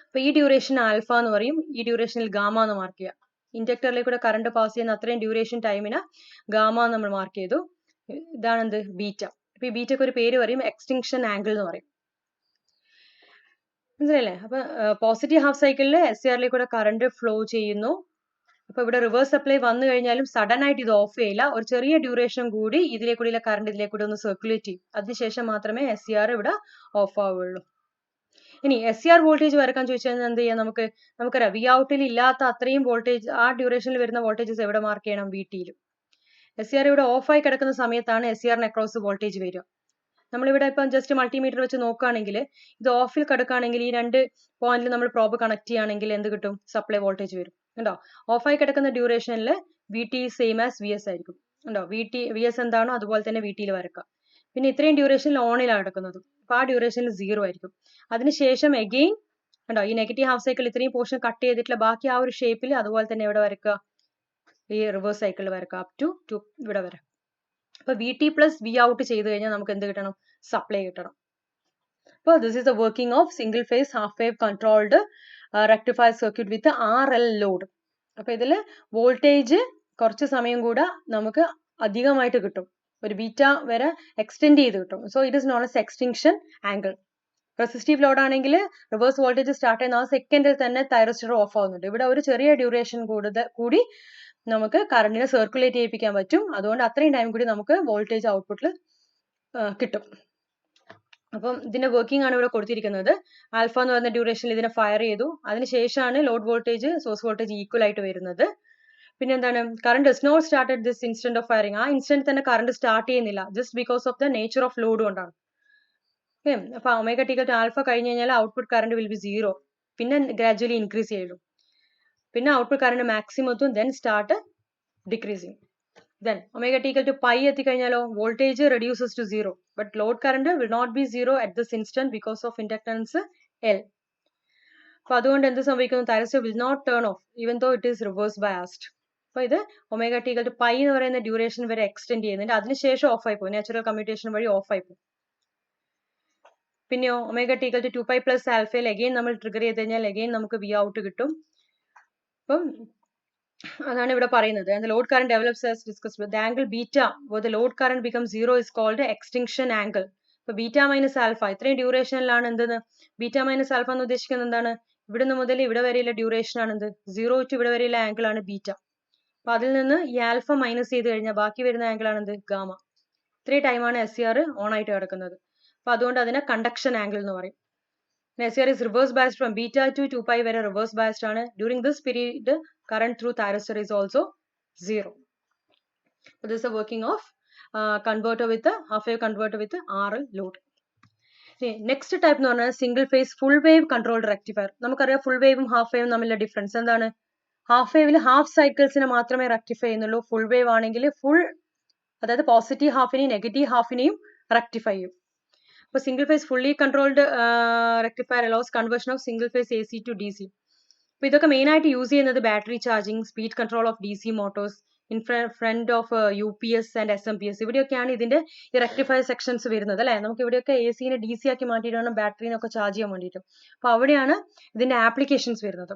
അപ്പൊ ഈ ഡ്യൂറേഷൻ ആൽഫ എന്ന് പറയും. ഈ ഡ്യൂറേഷനിൽ ഗാമ എന്ന് മാർക്ക് ചെയ്യാം. ഇൻഡക്ടറിലേക്ക് കൂടെ കറണ്ട് പാസ് ചെയ്യുന്ന അത്രയും ഡ്യൂറേഷൻ ടൈമിന് ഗാമ നമ്മൾ മാർക്ക് ചെയ്തു. ഇതാണ് എന്ത്? ബീറ്റ. അപ്പൊ ഈ ബീറ്റക്ക് ഒരു പേര് പറയും എക്സ്റ്റിങ്ഷൻ ആംഗിൾ എന്ന് പറയും. മനസ്സിലല്ലേ? അപ്പൊ പോസിറ്റീവ് ഹാഫ് സൈക്കിളിൽ SCRലേക്ക് കൂടെ കറണ്ട് ഫ്ലോ ചെയ്യുന്നു. അപ്പൊ ഇവിടെ റിവേഴ്സ് സപ്ലൈ വന്നു കഴിഞ്ഞാലും സഡൻ ആയിട്ട് ഇത് ഓഫ് ചെയ്യില്ല. ഒരു ചെറിയ ഡ്യൂറേഷൻ കൂടി ഇതിലേക്കൂടിയുള്ള കറണ്ട് ഇതിലേക്കൂടി ഒന്ന് സർക്കുലേറ്റ് ചെയ്യും. അതിനുശേഷം മാത്രമേ SCR ഇവിടെ ഓഫ് ആവുകയുള്ളൂ. ഇനി SCR വോൾട്ടേജ് വരക്കാൻ ചോദിച്ചാൽ എന്ത് ചെയ്യാം? നമുക്കറിയാം വി ഔട്ടിൽ ഇല്ലാത്ത അത്രയും വോൾട്ടേജ് ആ ഡ്യൂറേഷനിൽ വരുന്ന വോൾട്ടേജസ് എവിടെ മാർക്ക് ചെയ്യണം? VT-യിൽ. SCR ഇവിടെ ഓഫായി കിടക്കുന്ന സമയത്താണ് SCRന് അക്രോസ് വോൾട്ടേജ് വരിക. നമ്മളിവിടെ ഇപ്പം ജസ്റ്റ് മൾട്ടിമീറ്റർ വെച്ച് നോക്കുകയാണെങ്കിൽ ഇത് ഓഫിൽ കിടക്കുകയാണെങ്കിൽ ഈ രണ്ട് പോയിന്റിൽ നമ്മൾ പ്രോബ് കണക്ട് ചെയ്യുകയാണെങ്കിൽ എന്ത് കിട്ടും? സപ്ലൈ വോൾട്ടേജ് വരും. ഉണ്ടോ? ഓഫായി കിടക്കുന്ന ഡ്യൂറേഷനിൽ VT സെയിം ആസ് VS ആയിരിക്കും. ഉണ്ടോ? VS എന്താണോ അതുപോലെ തന്നെ VT-യിൽ വരക്കാം. പിന്നെ ഇത്രയും ഡ്യൂറേഷനിൽ ഓണിലാണ് കിടക്കുന്നത്. അപ്പൊ ആ ഡ്യൂറേഷനിൽ 0 ആയിരിക്കും. അതിനുശേഷം എഗെയിൻ ഉണ്ടോ ഈ നെഗറ്റീവ് ഹാഫ് സൈക്കിൾ ഇത്രയും പോർഷൻ കട്ട് ചെയ്തിട്ടുള്ള ബാക്കി ആ ഒരു ഷേപ്പിൽ അതുപോലെ തന്നെ ഇവിടെ വരക്കുക. ഈ റിവേഴ്സ് സൈക്കിളിൽ വരക്കുക അപ് ടു ഇവിടെ വരെ. അപ്പൊ VT പ്ലസ് വി ഔട്ട് ചെയ്ത് കഴിഞ്ഞാൽ നമുക്ക് എന്ത് കിട്ടണം? സപ്ലൈ കിട്ടണം. അപ്പോൾ this is the working of single phase half wave controlled rectifier circuit with RL load. അപ്പൊ ഇതിൽ വോൾട്ടേജ് കുറച്ച് സമയം കൂടെ നമുക്ക് അധികമായിട്ട് കിട്ടും. ഒരു ബീറ്റ വരെ എക്സ്റ്റെൻഡ് ചെയ്ത് കിട്ടും. So it is known as extinction angle. Resistive load ആണെങ്കിൽ റിവേഴ്സ് വോൾട്ടേജ് സ്റ്റാർട്ട് ചെയ്യുന്ന ആ സെക്കൻഡിൽ തന്നെ തൈറോസ്റ്റർ ഓഫ് ആവുന്നുണ്ട്. ഇവിടെ ഒരു ചെറിയ ഡ്യൂറേഷൻ കൂടി നമുക്ക് കറണ്ടിനെ സർക്കുലേറ്റ് ചെയ്യിപ്പിക്കാൻ പറ്റും. അതുകൊണ്ട് അത്രയും ടൈം കൂടി നമുക്ക് വോൾട്ടേജ് ഔട്ട്പുട്ടിൽ കിട്ടും. അപ്പം ഇതിന്റെ വർക്കിംഗ് ആണ് ഇവിടെ കൊടുത്തിരിക്കുന്നത്. ആൽഫ എന്ന് പറയുന്ന ഡ്യൂറേഷനിൽ ഇതിനെ ഫയർ ചെയ്തു. അതിനുശേഷമാണ് load voltage source voltage equal ആയിട്ട് വരുന്നത്. പിന്നെ എന്താണ്? Current does not start at this instant of firing. ആ ഇൻസ്റ്റന്റ് തന്നെ കറണ്ട് സ്റ്റാർട്ട് ചെയ്യുന്നില്ല. Just because of the nature of load കൊണ്ടാണ്. ഓക്കെ. അപ്പൊ omega T equal to alpha കഴിഞ്ഞ് കഴിഞ്ഞാൽ ഔട്ട്പുട്ട് കറണ്ട് വിൽ ബി 0. പിന്നെ ഗ്രാജുവലി ഇൻക്രീസ് ചെയ്യുള്ളൂ. പിന്നെ ഔട്ട്പുട്ട് കറണ്ട് മാക്സിമം എത്തും. Then start decreasing. Then omega t equal to pi എത്തിക്കഴിഞ്ഞാലോ voltage reduces to 0. But load current will not be 0 at this instant because of inductance L. അപ്പൊ അതുകൊണ്ട് എന്ത് സംഭവിക്കുന്നു? തൈറോസ്റ്റർ will not turn off even though it is reverse biased. അപ്പൊ ഇത് omega t equal to pi എന്ന് പറയുന്ന duration വരെ extend ചെയ്യുന്നുണ്ട്. അതിനുശേഷം ഓഫ് ആയി പോകും. നാച്ചുറൽ കമ്മ്യൂട്ടേഷൻ വഴി ഓഫ് ആയി പോകും. പിന്നെയോ omega t equal to 2 pi plus ആൽഫയിൽ again നമ്മൾ ട്രിഗർ ചെയ്ത് കഴിഞ്ഞാൽ അഗെയിൻ നമുക്ക് വി ഔട്ട് കിട്ടും. അപ്പം അതാണ് ഇവിടെ പറയുന്നത്. And the load current develops as discussed. The angle beta where the load current becomes 0 is called extinction angle. ഇപ്പൊ ബീറ്റ മൈനസ് ആൽഫ ഇത്രയും ഡ്യൂറേഷനിലാണ് എന്തെന്ന് ബീറ്റ മൈനസ് ആൽഫ എന്ന് ഉദ്ദേശിക്കുന്നത് എന്താണ്? ഇവിടുന്ന് മുതൽ ഇവിടെ വരെയുള്ള ഡ്യൂറേഷൻ ആണ് എന്ത്? 0 ടു ഇവിടെ വരെയുള്ള ആംഗിൾ ആണ് ബീറ്റ. അപ്പൊ അതിൽ നിന്ന് ഈ ആൽഫ മൈനസ് ചെയ്ത് കഴിഞ്ഞാൽ ബാക്കി വരുന്ന ആംഗിൾ ആണ് എന്ത്? ഗാമ. ഇത്രയും ടൈമാണ് SCR ഓൺ ആയിട്ട് കിടക്കുന്നത്. അപ്പൊ അതുകൊണ്ട് അതിനെ കണ്ടക്ഷൻ ആംഗിൾ എന്ന് പറയും. SCR is reverse biased from beta to 2 pi വരെ reverse biased ആണ്. During this period, current through thyristor is also 0. So this is the working of converter with a half wave converter with a RL load. Next type എന്ന് പറഞ്ഞാൽ single phase full wave controlled rectifier. നമുക്കറിയാം full വേവും half വേവും തമ്മിലുള്ള difference എന്താണ്? Half വേവിൽ half സൈക്കിൾസിനെ മാത്രമേ rectify ചെയ്യുന്നുള്ളൂ. Full wave ആണെങ്കിൽ ഫുൾ, അതായത് പോസിറ്റീവ് ഹാഫിനെയും നെഗറ്റീവ് ഹാഫിനെയും റെക്ടിഫൈ ചെയ്യും. അപ്പോൾ single phase fully controlled rectifier allows conversion of single phase AC to DC. അപ്പോൾ ഇതൊക്കെ മെയിൻ ആയിട്ട് യൂസ് ചെയ്യുന്നത് battery charging, speed control of DC motors, in front of UPS and SMPS. ഇവിടെയൊക്കെയാണ് ഇതിന്റെ ഈ റെക്ടിഫയർ സെക്ഷൻസ് വരുന്നത് അല്ലേ. നമുക്ക് ഇവിടെയൊക്കെ AC-നെ DC ആക്കി മാറ്റിയിട്ട് വേണം ബാറ്ററിനൊക്കെ ചാർജ് ചെയ്യാൻ വേണ്ടിയിട്ട്. അപ്പോൾ അവിടെയാണ് ഇതിന്റെ ആപ്ലിക്കേഷൻസ് വരുന്നത്.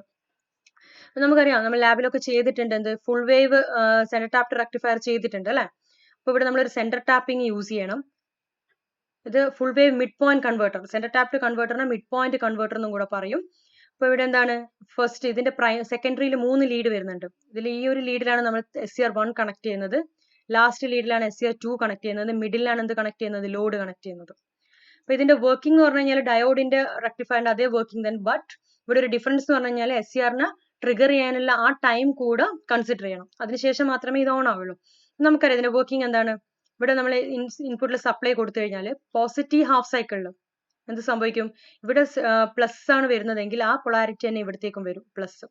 നമുക്കറിയാം നമ്മൾ ലാബിലൊക്കെ ചെയ്തിട്ടുണ്ട് എന്ത് full wave centre tapped rectifier ചെയ്തിട്ടുണ്ട് അല്ലേ. അപ്പോൾ ഇവിടെ നമ്മളൊരു സെന്റർ ടാപ്പിംഗ് യൂസ് ചെയ്യണം. ഇത് full wave mid point converter, centre tapped കൺവേർട്ടറിനെ മിഡ് പോയിന്റ് കൺവേർട്ടർ എന്നും കൂടെ പറയും. അപ്പോൾ ഇവിടെ എന്താണ് ഫസ്റ്റ് ഇതിന്റെ സെക്കൻഡറിയിൽ 3 ലീഡ് വരുന്നുണ്ട്. ഇതിൽ ഈ ഒരു ലീഡിലാണ് നമ്മൾ SCR1 കണക്ട് ചെയ്യുന്നത്, ലാസ്റ്റ് ലീഡിലാണ് SCR2 കണക്ട് ചെയ്യുന്നത്, മിഡിലാണ് എന്ത് കണക്ട് ചെയ്യുന്നത്? ലോഡ് കണക്ട് ചെയ്യുന്നത്. അപ്പോൾ ഇതിന്റെ വർക്കിംഗ് എന്ന് പറഞ്ഞു കഴിഞ്ഞാൽ ഡയോഡിന്റെ റെക്ടിഫയറിന്റെ അതേ വർക്കിംഗ് തന്നെ. ബട്ട് ഇവിടെ ഒരു ഡിഫറൻസ് എന്ന് പറഞ്ഞു കഴിഞ്ഞാൽ SCRനെ ട്രിഗർ ചെയ്യാനുള്ള ആ ടൈം കൂടെ കൺസിഡർ ചെയ്യണം. അതിനുശേഷം മാത്രമേ ഇത് ഓൺ ആവുള്ളൂ. നമുക്കറിയാം ഇതിന്റെ വർക്കിംഗ് എന്താണ്. ഇവിടെ നമ്മൾ ഇൻപുട്ടിൽ സപ്ലൈ കൊടുത്തു കഴിഞ്ഞാൽ പോസിറ്റീവ് ഹാഫ് സൈക്കിളിൽ എന്ത് സംഭവിക്കും, ഇവിടെ പ്ലസ് ആണ് വരുന്നതെങ്കിൽ ആ പൊളാരിറ്റി തന്നെ ഇവിടത്തേക്കും വരും പ്ലസ്.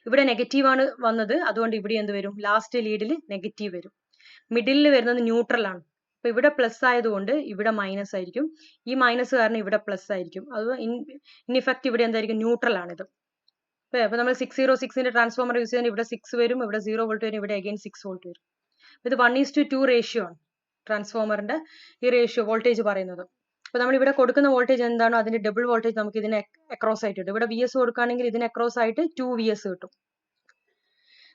ഇവിടെ നെഗറ്റീവ് ആണ് വന്നത്, അതുകൊണ്ട് ഇവിടെ എന്ത് വരും, ലാസ്റ്റ് ലീഡിൽ നെഗറ്റീവ് വരും. മിഡിലിൽ വരുന്നത് ന്യൂട്രൽ ആണ്. അപ്പൊ ഇവിടെ പ്ലസ് ആയതുകൊണ്ട് ഇവിടെ മൈനസ് ആയിരിക്കും, ഈ മൈനസ് കാരണം ഇവിടെ പ്ലസ് ആയിരിക്കും. അത് ഇൻ ഇഫക്റ്റ് ഇവിടെ എന്തായിരിക്കും, ന്യൂട്രൽ ആണിത്. അപ്പൊ നമ്മൾ 606ന്റെ ട്രാൻസ്ഫോമർ യൂസ് ചെയ്യുന്നത് ഇവിടെ 6 വരും, ഇവിടെ 0 വോൾട്ട് വരും, ഇവിടെ അഗൈൻ 6 വോൾട്ട് വരും. ഇത് 1:2 റേഷ്യോ ആണ് ട്രാൻസ്ഫോമറിന്റെ ഈ റേഷ്യോ വോൾട്ടേജ് പറയുന്നത്. അപ്പൊ നമ്മൾ ഇവിടെ കൊടുക്കുന്ന വോൾട്ടേജ് എന്താണോ അതിന്റെ ഡബിൾ വോൾട്ടേജ് നമുക്ക് ഇതിന് അക്രോസ് ആയിട്ട് കിട്ടും. ഇവിടെ VS കൊടുക്കുകയാണെങ്കിൽ ഇതിന് അക്രോസ് ആയിട്ട് 2 VS കിട്ടും.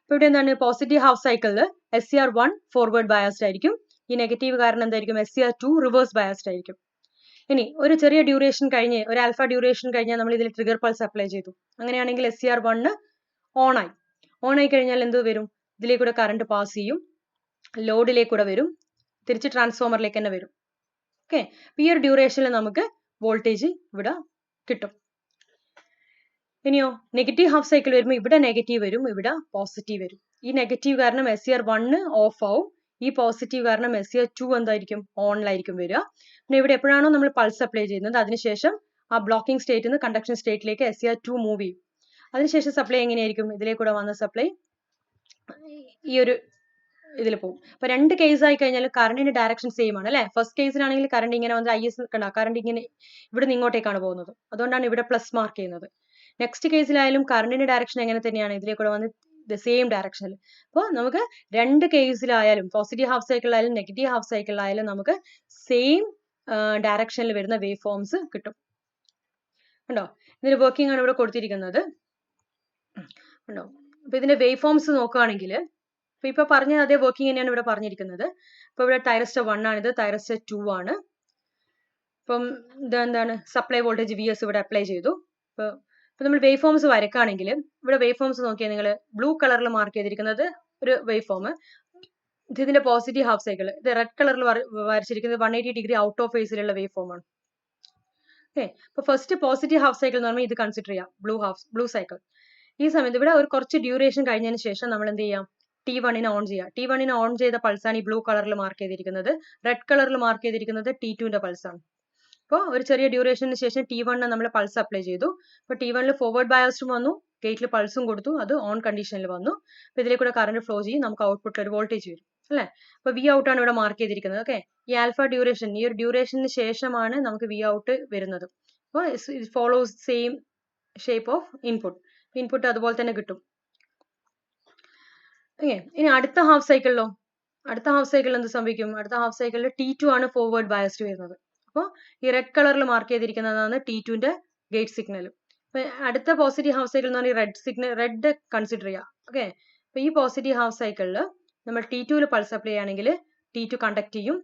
ഇപ്പൊ ഇവിടെ എന്താണ്, പോസിറ്റീവ് ഹാഫ് സൈക്കിളിൽ SCR1 ഫോർവേഡ് ബയാസ്ഡ് ആയിരിക്കും, ഈ നെഗറ്റീവ് കാരണം എന്തായിരിക്കും, SCR2 റിവേഴ്സ് ബയാസ്ഡ് ആയിരിക്കും. ഇനി ഒരു ചെറിയ ഡ്യൂറേഷൻ കഴിഞ്ഞ്, ഒരു ആൽഫ ഡ്യൂറേഷൻ കഴിഞ്ഞാൽ നമ്മൾ ഇതിൽ ട്രിഗർ പൾസ് അപ്ലൈ ചെയ്തു, അങ്ങനെയാണെങ്കിൽ SCR1 ഓൺ ആയി കഴിഞ്ഞാൽ എന്ത് വരും, ഇതിലേക്കൂടെ കറണ്ട് പാസ് ചെയ്യും, ലോഡിലേക്കൂടെ വരും, തിരിച്ച് ട്രാൻസ്ഫോമറിലേക്ക് തന്നെ വരും. ഓക്കെ, ഈ ഒരു ഡ്യൂറേഷനിൽ നമുക്ക് വോൾട്ടേജ് ഇവിടെ കിട്ടും. ഇനിയോ നെഗറ്റീവ് ഹാഫ് സൈക്കിൾ വരുമ്പോൾ ഇവിടെ നെഗറ്റീവ് വരും, ഇവിടെ പോസിറ്റീവ് വരും. ഈ നെഗറ്റീവ് കാരണം SCR1 ഓഫ് ആവും, ഈ പോസിറ്റീവ് കാരണം SCR2 എന്തായിരിക്കും, ഓണിലായിരിക്കും വരിക. പിന്നെ ഇവിടെ എപ്പോഴാണോ നമ്മൾ പൾസ് അപ്ലൈ ചെയ്യുന്നത് അതിനുശേഷം ആ ബ്ലോക്കിംഗ് സ്റ്റേറ്റിൽ നിന്ന് കണ്ടക്ഷൻ സ്റ്റേറ്റിലേക്ക് SCR2 മൂവ് ചെയ്യും. അതിനുശേഷം സപ്ലൈ എങ്ങനെയായിരിക്കും, ഇതിലേക്കൂടെ വന്ന സപ്ലൈ ഈ ഒരു ഇതിൽ പോകും. അപ്പൊ രണ്ട് കേസ് ആയി കഴിഞ്ഞാൽ കറണ്ടിന്റെ ഡയറക്ഷൻ സെയിം ആണ് അല്ലെ. ഫസ്റ്റ് കേസിലാണെങ്കിൽ കറണ്ട് ഇങ്ങനെ വന്ന് IS കറണ്ട് ഇങ്ങനെ ഇവിടെ നിന്ന് ഇങ്ങോട്ടേക്കാണ് പോകുന്നത്, അതുകൊണ്ടാണ് ഇവിടെ പ്ലസ് മാർക്ക് ചെയ്യുന്നത്. നെക്സ്റ്റ് കേസിലായാലും കറണ്ടിന്റെ ഡയറക്ഷൻ എങ്ങനെ തന്നെയാണ്, ഇതിലേക്കൂടെ വന്ന് സെയിം ഡയറക്ഷനിൽ. അപ്പോൾ നമുക്ക് രണ്ട് കേസിലായാലും പോസിറ്റീവ് ഹാഫ് സൈക്കിളിലായാലും നെഗറ്റീവ് ഹാഫ് സൈക്കിളിലായാലും നമുക്ക് സെയിം ഡയറക്ഷനിൽ വരുന്ന വേവ് ഫോംസ് കിട്ടും. കണ്ടോ, ഇതിന്റെ വർക്കിംഗ് ആണ് ഇവിടെ കൊടുത്തിരിക്കുന്നത്. കണ്ടോ, അപ്പൊ ഇതിന്റെ വേവ് ഫോംസ് നോക്കുകയാണെങ്കിൽ ഇപ്പൊ പറഞ്ഞ അതേ വർക്കിംഗ് തന്നെയാണ് ഇവിടെ പറഞ്ഞിരിക്കുന്നത്. ഇപ്പൊ ഇവിടെ തൈറസ്റ്റർ 1 ആണിത്, തൈറസ്റ്റർ 2 ആണ്. ഇപ്പം ഇതെന്താണ്, സപ്ലൈ വോൾട്ടേജ് VS ഇവിടെ അപ്ലൈ ചെയ്തു. ഇപ്പൊ നമ്മൾ വേവ് ഫോംസ് വരക്കുകയാണെങ്കിൽ ഇവിടെ വേവ് ഫോംസ് നോക്കിയാൽ നിങ്ങൾ ബ്ലൂ കളറിൽ മാർക്ക് ചെയ്തിരിക്കുന്നത് ഒരു വേവ് ഫോം, ഇതിന്റെ പോസിറ്റീവ് ഹാഫ് സൈക്കിൾ. ഇത് റെഡ് കളറിൽ വരച്ചിരിക്കുന്നത് 180 ഡിഗ്രി ഔട്ട് ഓഫ് ഫേസിലുള്ള വേവ് ഫോം ആണ്. ഓക്കെ, അപ്പൊ ഫസ്റ്റ് പോസിറ്റീവ് ഹാഫ് സൈക്കിൾ എന്ന് പറയുമ്പോൾ ഇത് കൺസിഡർ ചെയ്യാം, ബ്ലൂ സൈക്കിൾ. ഈ സമയത്ത് ഇവിടെ ഒരു കുറച്ച് ഡ്യൂറേഷൻ കഴിഞ്ഞതിന് ശേഷം നമ്മൾ എന്ത് ചെയ്യാം, T1 ഓൺ ചെയ്യാം. T1 ഓൺ ചെയ്ത പൾസാണ് ഈ ബ്ലൂ കളറിൽ മാർക്ക് ചെയ്തിരിക്കുന്നത്. റെഡ് കളറിൽ മാർക്ക് ചെയ്തിരിക്കുന്നത് T2ന്റെ പൾസാണ്. അപ്പോൾ ഒരു ചെറിയ ഡ്യൂറേഷന് ശേഷം T1 നമ്മൾ പൾസ് അപ്ലൈ ചെയ്തു. അപ്പോൾ T1 ഫോർവേഡ് ബയാസ്ഡും വന്നു, ഗേറ്റിൽ പൾസും കൊടുത്തു, അത് ഓൺ കണ്ടീഷനിൽ വന്നു. അപ്പോൾ ഇതിലേക്കൂടെ കറണ്ട് ഫ്ലോ ചെയ്യും, നമുക്ക് ഔട്ട്പുട്ടിൽ ഒരു വോൾട്ടേജ് വരും അല്ലേ. അപ്പോൾ V ഔട്ട് ആണ് ഇവിടെ മാർക്ക് ചെയ്തിരിക്കുന്നത്. ഓക്കെ, ഈ ആൽഫ ഡ്യൂറേഷൻ, ഈ ഒരു ഡ്യൂറേഷന് ശേഷമാണ് നമുക്ക് V ഔട്ട് വരുന്നത്. അപ്പോൾ it follows same shape of input അതുപോലെ തന്നെ കിട്ടും. ഓക്കെ, ഇനി അടുത്ത ഹാഫ് സൈക്കിളിലോ, അടുത്ത ഹാഫ് സൈക്കിളിൽ എന്ത് സംഭവിക്കും, അടുത്ത ഹാഫ് സൈക്കിളിൽ T2 ആണ് ഫോർവേഡ് ബയസ്ഡ് വരുന്നത്. അപ്പോൾ ഈ റെഡ് കളറിൽ മാർക്ക് ചെയ്തിരിക്കുന്നതാണ് T2ന്റെ ഗേറ്റ് സിഗ്നൽ. അപ്പൊ അടുത്ത പോസിറ്റീവ് ഹാഫ് സൈക്കിൾ എന്ന് പറഞ്ഞാൽ റെഡ് കൺസിഡർ ചെയ്യാം. ഓക്കെ, അപ്പൊ ഈ പോസിറ്റീവ് ഹാഫ് സൈക്കിളിൽ നമ്മൾ T2ൽ പൾസ് അപ്ലൈ ചെയ്യുകയാണെങ്കിൽ T2 കണ്ടക്ട് ചെയ്യും,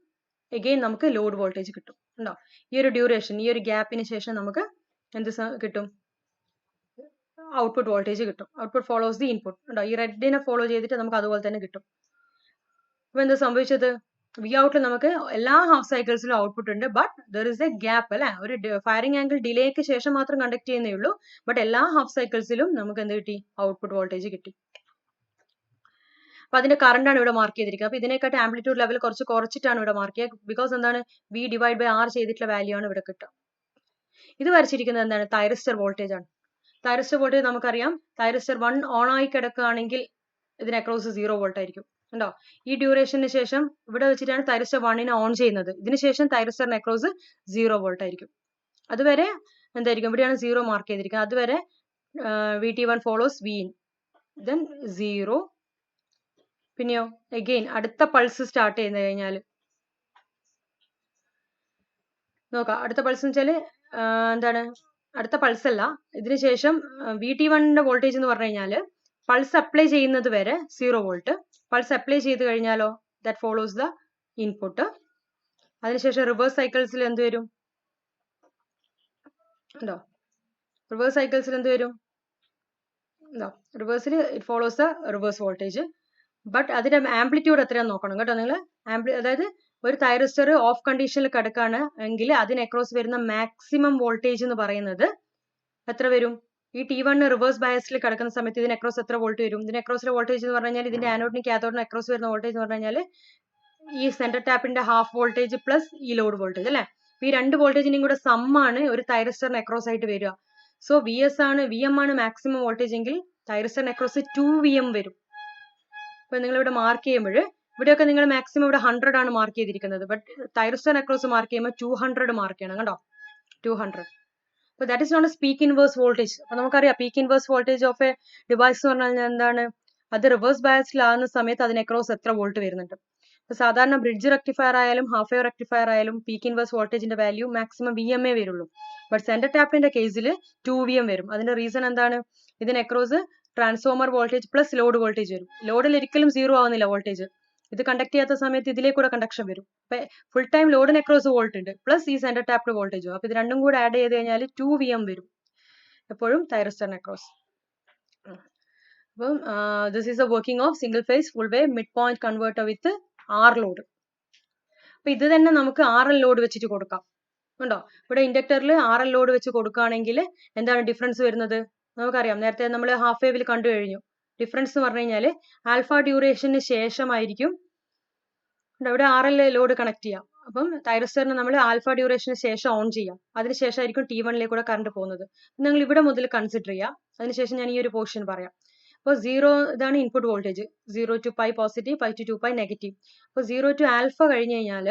എഗെയിൻ നമുക്ക് ലോഡ് വോൾട്ടേജ് കിട്ടും. ഉണ്ടോ, ഈ ഒരു ഡ്യൂറേഷൻ, ഈ ഒരു ഗ്യാപ്പിന് ശേഷം നമുക്ക് എന്ത് കിട്ടും, ഔട്ട്പുട്ട് വോൾട്ടേജ് കിട്ടും. Output follows the input. ഉണ്ടോ, ഈ റെഡിനെ ഫോളോ ചെയ്തിട്ട് നമുക്ക് അതുപോലെ തന്നെ കിട്ടും. അപ്പൊ എന്താ സംഭവിച്ചത്, V ഔട്ടിൽ നമുക്ക് എല്ലാ ഹാഫ് സൈക്കിൾസിലും ഔട്ട്പുട്ട് ഉണ്ട്, but there is A gap അല്ലെ. ഒരു ഫയറിംഗ് ആംഗിൾ ഡിലേക്ക് ശേഷം മാത്രം കണ്ടക്ട് ചെയ്യുന്നേ ഉള്ളൂ, ബട്ട് എല്ലാ ഹാഫ് സൈക്കിൾസിലും നമുക്ക് എന്ത് കിട്ടി, ഔട്ട്പുട്ട് വോൾട്ടേജ് കിട്ടി. അപ്പൊ അതിന്റെ കറണ്ട് ആണ് ഇവിടെ മാർക്ക് ചെയ്തിരിക്കുന്നത്. അപ്പൊ ഇതിനെക്കാട്ടി ആംപ്ലിറ്റ്യൂഡ് ലെവൽ കുറച്ചിട്ടാണ് ഇവിടെ മാർക്ക് ചെയ്യുക. ബിക്കോസ് എന്താണ്, V/R ചെയ്തിട്ടുള്ള വാല്യൂ ആണ് ഇവിടെ കിട്ടുക. ഇത് വരച്ചിരിക്കുന്നത് എന്താണ്, തൈറസ്റ്റർ വോൾട്ടേജ് ആണ്. തൈറസ്റ്റർ വോൾട്ടേജ് നമുക്കറിയാം, തൈറസ്റ്റർ 1 ഓൺ ആയി കിടക്കുകയാണെങ്കിൽ ഇതിന് അക്രോസ് 0 വോൾട്ട് ആയിരിക്കും. ഉണ്ടോ, ഈ ഡ്യൂറേഷന് ശേഷം ഇവിടെ വെച്ചിട്ടാണ് തൈറസ്റ്റർ 1 ഓൺ ചെയ്യുന്നത്, ഇതിനുശേഷം തൈറസ്റ്ററിന് അക്രോസ് 0 വോൾട്ട് ആയിരിക്കും. അതുവരെ എന്തായിരിക്കും, ഇവിടെയാണ് 0 മാർക്ക് ചെയ്തിരിക്കുന്നത്, അതുവരെ VT1 ഫോളോസ് Vin, ദെൻ 0. പിന്നെയോ അഗെയിൻ അടുത്ത പൾസ് സ്റ്റാർട്ട് ചെയ്ത് കഴിഞ്ഞാൽ നോക്കാം, അടുത്ത പൾസ് എന്ന് വെച്ചാൽ എന്താണ്, അടുത്ത പൾസ് അല്ല, ഇതിനുശേഷം VT1ന്റെ വോൾട്ടേജ് എന്ന് പറഞ്ഞു കഴിഞ്ഞാൽ പൾസ് അപ്ലൈ ചെയ്യുന്നത് വരെ 0 വോൾട്ട്. പൾസ് അപ്ലൈ ചെയ്ത് കഴിഞ്ഞാലോ ദാറ്റ് ഫോളോസ് ദ ഇൻപുട്ട്. അതിനുശേഷം റിവേഴ്സ് സൈക്കിൾസിൽ എന്ത് വരും, ഉണ്ടോ, റിവേഴ്സ് സൈക്കിൾസിൽ എന്ത് വരും, ഉണ്ടോ, റിവേഴ്സിൽ it follows the reverse voltage. But അതിന്റെ ആംപ്ലിറ്റ്യൂഡ് എത്രയാണെന്ന് നോക്കണം കേട്ടോ നിങ്ങൾ. അതായത് ഒരു തൈറസ്റ്റർ ഓഫ് കണ്ടീഷനിൽ കിടക്കാണ് എങ്കിൽ അതിന് അക്രോസ് വരുന്ന മാക്സിമം വോൾട്ടേജ് എന്ന് പറയുന്നത് എത്ര വരും, ഈ T1 റിവേഴ്സ് ബയസിൽ കിടക്കുന്ന സമയത്ത് ഇതിന് അക്രോസ് എത്ര വോൾട്ട് വരും? ഇതിന് അക്രോസിലെ വോൾട്ടേജ് എന്ന് പറഞ്ഞു കഴിഞ്ഞാൽ ഇതിന്റെ ആനോഡിനും കാഥോഡിനും അക്രോസ് വരുന്ന വോൾട്ടേജ് എന്ന് പറഞ്ഞു കഴിഞ്ഞാൽ ഈ സെന്റർ ടാപ്പിന്റെ ഹാഫ് വോൾട്ടേജ് പ്ലസ് ഈ ലോഡ് വോൾട്ടേജ് അല്ലെ. ഈ രണ്ട് വോൾട്ടേജിന്റെയും കൂടെ സമ്മാണ് ഒരു തൈറിസ്റ്ററിന് അക്രോസ് ആയിട്ട് വരിക. സോ VM ആണ് മാക്സിമം വോൾട്ടേജ് എങ്കിൽ തൈറിസ്റ്ററിന് അക്രോസ് 2VM വരും. അപ്പൊ നിങ്ങൾ ഇവിടെ മാർക്ക് ചെയ്യുമ്പോൾ ഇവിടെയൊക്കെ നിങ്ങൾ മാക്സിമം ഇവിടെ 100 ആണ് മാർക്ക് ചെയ്തിരിക്കുന്നത്. ബട്ട് തൈറിസ്റ്ററിന് അക്രോസ് മാർക്ക് ചെയ്യുമ്പോൾ 200 മാർക്ക് ചെയ്യണം കേട്ടോ, 200. അപ്പോൾ that is not a peak inverse voltage. അപ്പോൾ നമുക്കറിയാം peak inverse voltage of a device എന്ന് പറഞ്ഞാൽ എന്താണ്? അത് റിവേഴ്സ് ബയസിലാകുന്ന സമയത്ത് അതിന് അക്രോസ് എത്ര വോൾട്ട് വരുന്നുണ്ട്. അപ്പോൾ സാധാരണ ബ്രിഡ്ജ് റെക്ടിഫയർ ആയാലും ഹാഫ് വേവ് റെക്ടിഫയർ ആയാലും പീക്ക് ഇൻവേഴ്സ് വോൾട്ടേജിന്റെ വാല്യൂ മാക്സിമം VMA വരുള്ളൂ. ബട്ട് സെന്റർ ടാപ്പിന്റെ കേസിൽ 2VM വരും. അതിന്റെ റീസൺ എന്താണ്? ഇതിന് across transformer voltage plus load voltage വരും. ലോഡിൽ ഒരിക്കലും 0 ആവുന്നില്ല വോൾട്ടേജ്. ഇത് കണ്ടക്ട് ചെയ്യാത്ത സമയത്ത് ഇതിലേക്കൂടെ കണ്ടക്ഷൻ വരും. അപ്പൊ ഫുൾ ടൈം ലോഡിന് അക്രോസ് വോൾട്ട് ഉണ്ട് പ്ലസ് ഈ സെന്റർ ടാപ്പ് വോൾട്ടേജും. അപ്പൊ ഇത് രണ്ടും കൂടെ ആഡ് ചെയ്ത് കഴിഞ്ഞാൽ 2VM വരും എപ്പോഴും തൈറിസ്റ്ററിന് അക്രോസ്. അപ്പം this is A working of single face full wave mid point converter with R load. അപ്പൊ ഇത് തന്നെ നമുക്ക് RL ലോഡ് വെച്ചിട്ട് കൊടുക്കാം. ഉണ്ടോ? ഇവിടെ ഇൻഡക്ടറിൽ RL ലോഡ് വെച്ച് കൊടുക്കുകയാണെങ്കിൽ എന്താണ് ഡിഫറൻസ് വരുന്നത്? നമുക്കറിയാം, നേരത്തെ നമ്മൾ ഹാഫ് വേവിൽ കണ്ടു കഴിഞ്ഞു. ഡിഫറൻസ് എന്ന് പറഞ്ഞു കഴിഞ്ഞാൽ ആൽഫ ഡ്യൂറേഷന് ശേഷമായിരിക്കും ഇവിടെ RL ലോഡ് കണക്ട് ചെയ്യാം. അപ്പം തൈറിസ്റ്ററിന് നമ്മൾ ആൽഫ ഡ്യൂറേഷന് ശേഷം ഓൺ ചെയ്യാം. അതിനുശേഷമായിരിക്കും T1ലേക്ക് കൂടെ കറണ്ട് പോകുന്നത്. നിങ്ങൾ ഇവിടെ മുതൽ കൺസിഡർ ചെയ്യാം. അതിനുശേഷം ഞാൻ ഈ ഒരു പോർഷൻ പറയാം. അപ്പോൾ 0 ഇതാണ് input voltage. 0 to pi positive, pi to 2π negative. അപ്പോൾ 0 to ആൽഫ കഴിഞ്ഞ് കഴിഞ്ഞാൽ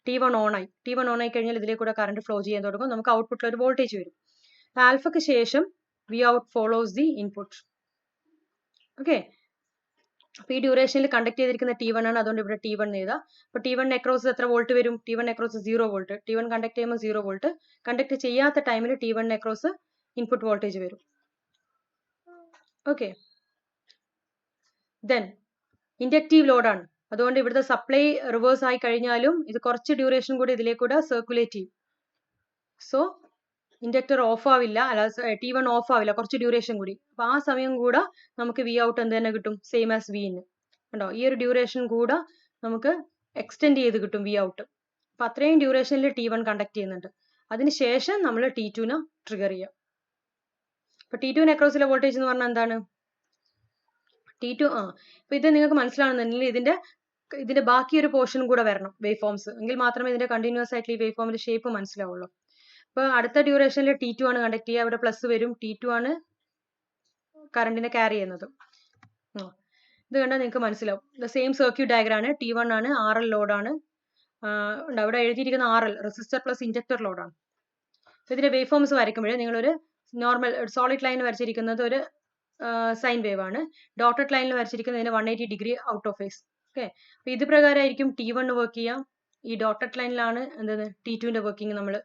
T1 ഓൺ ആയി. T1 ഓൺ ആയി കഴിഞ്ഞാൽ ഇതിലേക്ക് കൂടെ കറണ്ട് ഫ്ലോ ചെയ്യാൻ തുടങ്ങും. നമുക്ക് ഔട്ട്പുട്ടിൽ ഒരു വോൾട്ടേജ് വരും. ആൽഫക്ക് ശേഷം V out follows the input. Okay. അപ്പോൾ ഈ ഡ്യൂറേഷനിൽ കണ്ടക്ട് ചെയ്തിരിക്കുന്ന T1 ആണ്. അതുകൊണ്ട് ഇവിടെ T1 എഴുതാം. അപ്പോൾ T1 അക്രോസ് എത്ര വോൾട്ട് വരും? T1 across 0 volt. T1 conduct ചെയ്യുമ്പോൾ 0 വോൾട്ട്. കണ്ടക്ട് ചെയ്യാത്ത ടൈമിൽ T1 അക്രോസ് ഇൻപുട്ട് വോൾട്ടേജ് വരും. ഓക്കെ. ദെൻ ഇൻഡക്റ്റീവ് ലോഡാണ്. അതുകൊണ്ട് ഇവിടുത്തെ സപ്ലൈ റിവേഴ്സ് ആയി കഴിഞ്ഞാലും ഇത് കുറച്ച് ഡ്യൂറേഷൻ കൂടി ഇതിലേക്കൂടെ സർക്കുലേറ്റ് ചെയ്യും. സോ ഇൻഡക്ടർ ഓഫ് ആവില്ല, അല്ല T1 ഓഫ് ആവില്ല, കുറച്ച് ഡ്യൂറേഷൻ കൂടി. അപ്പൊ ആ സമയം കൂടെ നമുക്ക് വി ഔട്ട് എന്ത് തന്നെ കിട്ടും? Same as V in. കണ്ടോ? ഈ ഒരു ഡ്യൂറേഷൻ കൂടെ നമുക്ക് എക്സ്റ്റെൻഡ് ചെയ്ത് കിട്ടും വി ഔട്ട്. അപ്പൊ അത്രയും ഡ്യൂറേഷനിൽ T1 കണ്ടക്ട് ചെയ്യുന്നുണ്ട്. അതിനുശേഷം നമ്മൾ T2നെ ട്രിഗർ ചെയ്യാം. അപ്പൊ T2 അക്രോസിലെ വോൾട്ടേജ് എന്ന് പറഞ്ഞാൽ എന്താണ്? T2 അപ്പൊ ഇത് നിങ്ങൾക്ക് മനസ്സിലാവുന്നുണ്ടെങ്കിൽ ഇതിന്റെ ബാക്കി ഒരു പോർഷൻ കൂടെ വരണം, വേവ് ഫോംസ്, എങ്കിൽ മാത്രമേ ഇതിന്റെ കണ്ടിന്യൂസ് ആയിട്ട് ഈ വേവ് ഫോമിന്റെ ഷേപ്പ് മനസ്സിലാവുള്ളൂ. അപ്പൊ അടുത്ത ഡ്യൂറേഷനിൽ T2 ആണ് കണ്ടക്ട് ചെയ്യുക. അവിടെ പ്ലസ് വരും. T2 ആണ് കറണ്ടിനെ ക്യാരി ചെയ്യുന്നത്. ഇത് കണ്ടാൽ നിങ്ങൾക്ക് മനസ്സിലാവും. സെയിം സർക്യൂട്ട് ഡയഗ്രാം ആണ്. T1 ആണ്, RL ലോഡാണ്. അവിടെ എഴുതിയിരിക്കുന്ന RL റെസിസ്റ്റർ പ്ലസ് ഇൻഡക്ടർ ലോഡാണ്. ഇതിന്റെ വേവ് ഫോംസ് വരയ്ക്കുമ്പോൾ നിങ്ങളൊരു നോർമൽ സോളിഡ് ലൈൻ വരച്ചിരിക്കുന്നത് ഒരു സൈൻ വേവ് ആണ്. ഡോട്ടഡ് ലൈനിൽ വരച്ചിരിക്കുന്നതിന് 180 degree out of phase. Okay. അപ്പൊ ഇത് പ്രകാരമായിരിക്കും T1 വർക്ക് ചെയ്യാം. ഈ ഡോട്ടഡ് ലൈനിലാണ് എന്താണ് T2ന്റെ വർക്കിംഗ് നമ്മൾ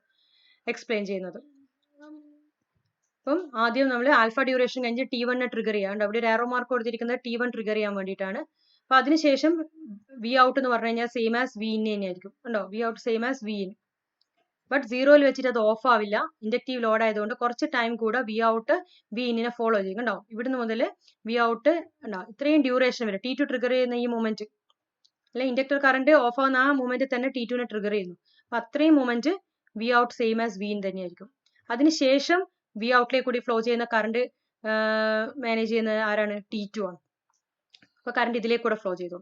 എക്സ്പ്ലെയിൻ ചെയ്യുന്നത്. അപ്പം ആദ്യം നമ്മൾ ആൽഫ ഡ്യൂറേഷൻ കഴിഞ്ഞ് T1 ട്രിഗർ ചെയ്യാണ്ട് അവിടെ ഒരു ആരോ മാർക്ക് കൊടുത്തിരിക്കുന്നത് T1 ട്രിഗർ ചെയ്യാൻ വേണ്ടിയിട്ടാണ്. അപ്പൊ അതിനുശേഷം വി ഔട്ട് എന്ന് പറഞ്ഞു കഴിഞ്ഞാൽ സെയിം ആസ് വി ഇൻ തന്നെയായിരിക്കും. ഉണ്ടോ? V out same as V in. But 0യിൽ വെച്ചിട്ട് അത് ഓഫ് ആവില്ല. ഇൻഡക്റ്റീവ് ലോഡ് ആയതുകൊണ്ട് കുറച്ച് ടൈം കൂടെ വി ഔട്ട് വി ഇന്നിനെ ഫോളോ ചെയ്യും. കണ്ടോ? ഇവിടുന്ന് മുതൽ വി ഔട്ട് ഉണ്ടോ ഇത്രയും ഡ്യൂറേഷൻ വരെ T2 ട്രിഗർ ചെയ്യുന്ന ഈ മൂമെന്റ്, അല്ലെ ഇൻഡക്ടർ കറണ്ട് ഓഫ് ആവുന്ന ആ മൂമെന്റ് തന്നെ T2നെ ട്രിഗർ ചെയ്യുന്നു. അപ്പൊ അത്രയും moment V out same as V in തന്നെയായിരിക്കും. അതിനുശേഷം വി ഔട്ടിലേക്ക് കൂടി ഫ്ലോ ചെയ്യുന്ന കറണ്ട് മാനേജ് ചെയ്യുന്ന ആരാണ്? T2 ആണ്. അപ്പൊ കറണ്ട് ഇതിലേക്ക് കൂടെ ഫ്ലോ ചെയ്തു.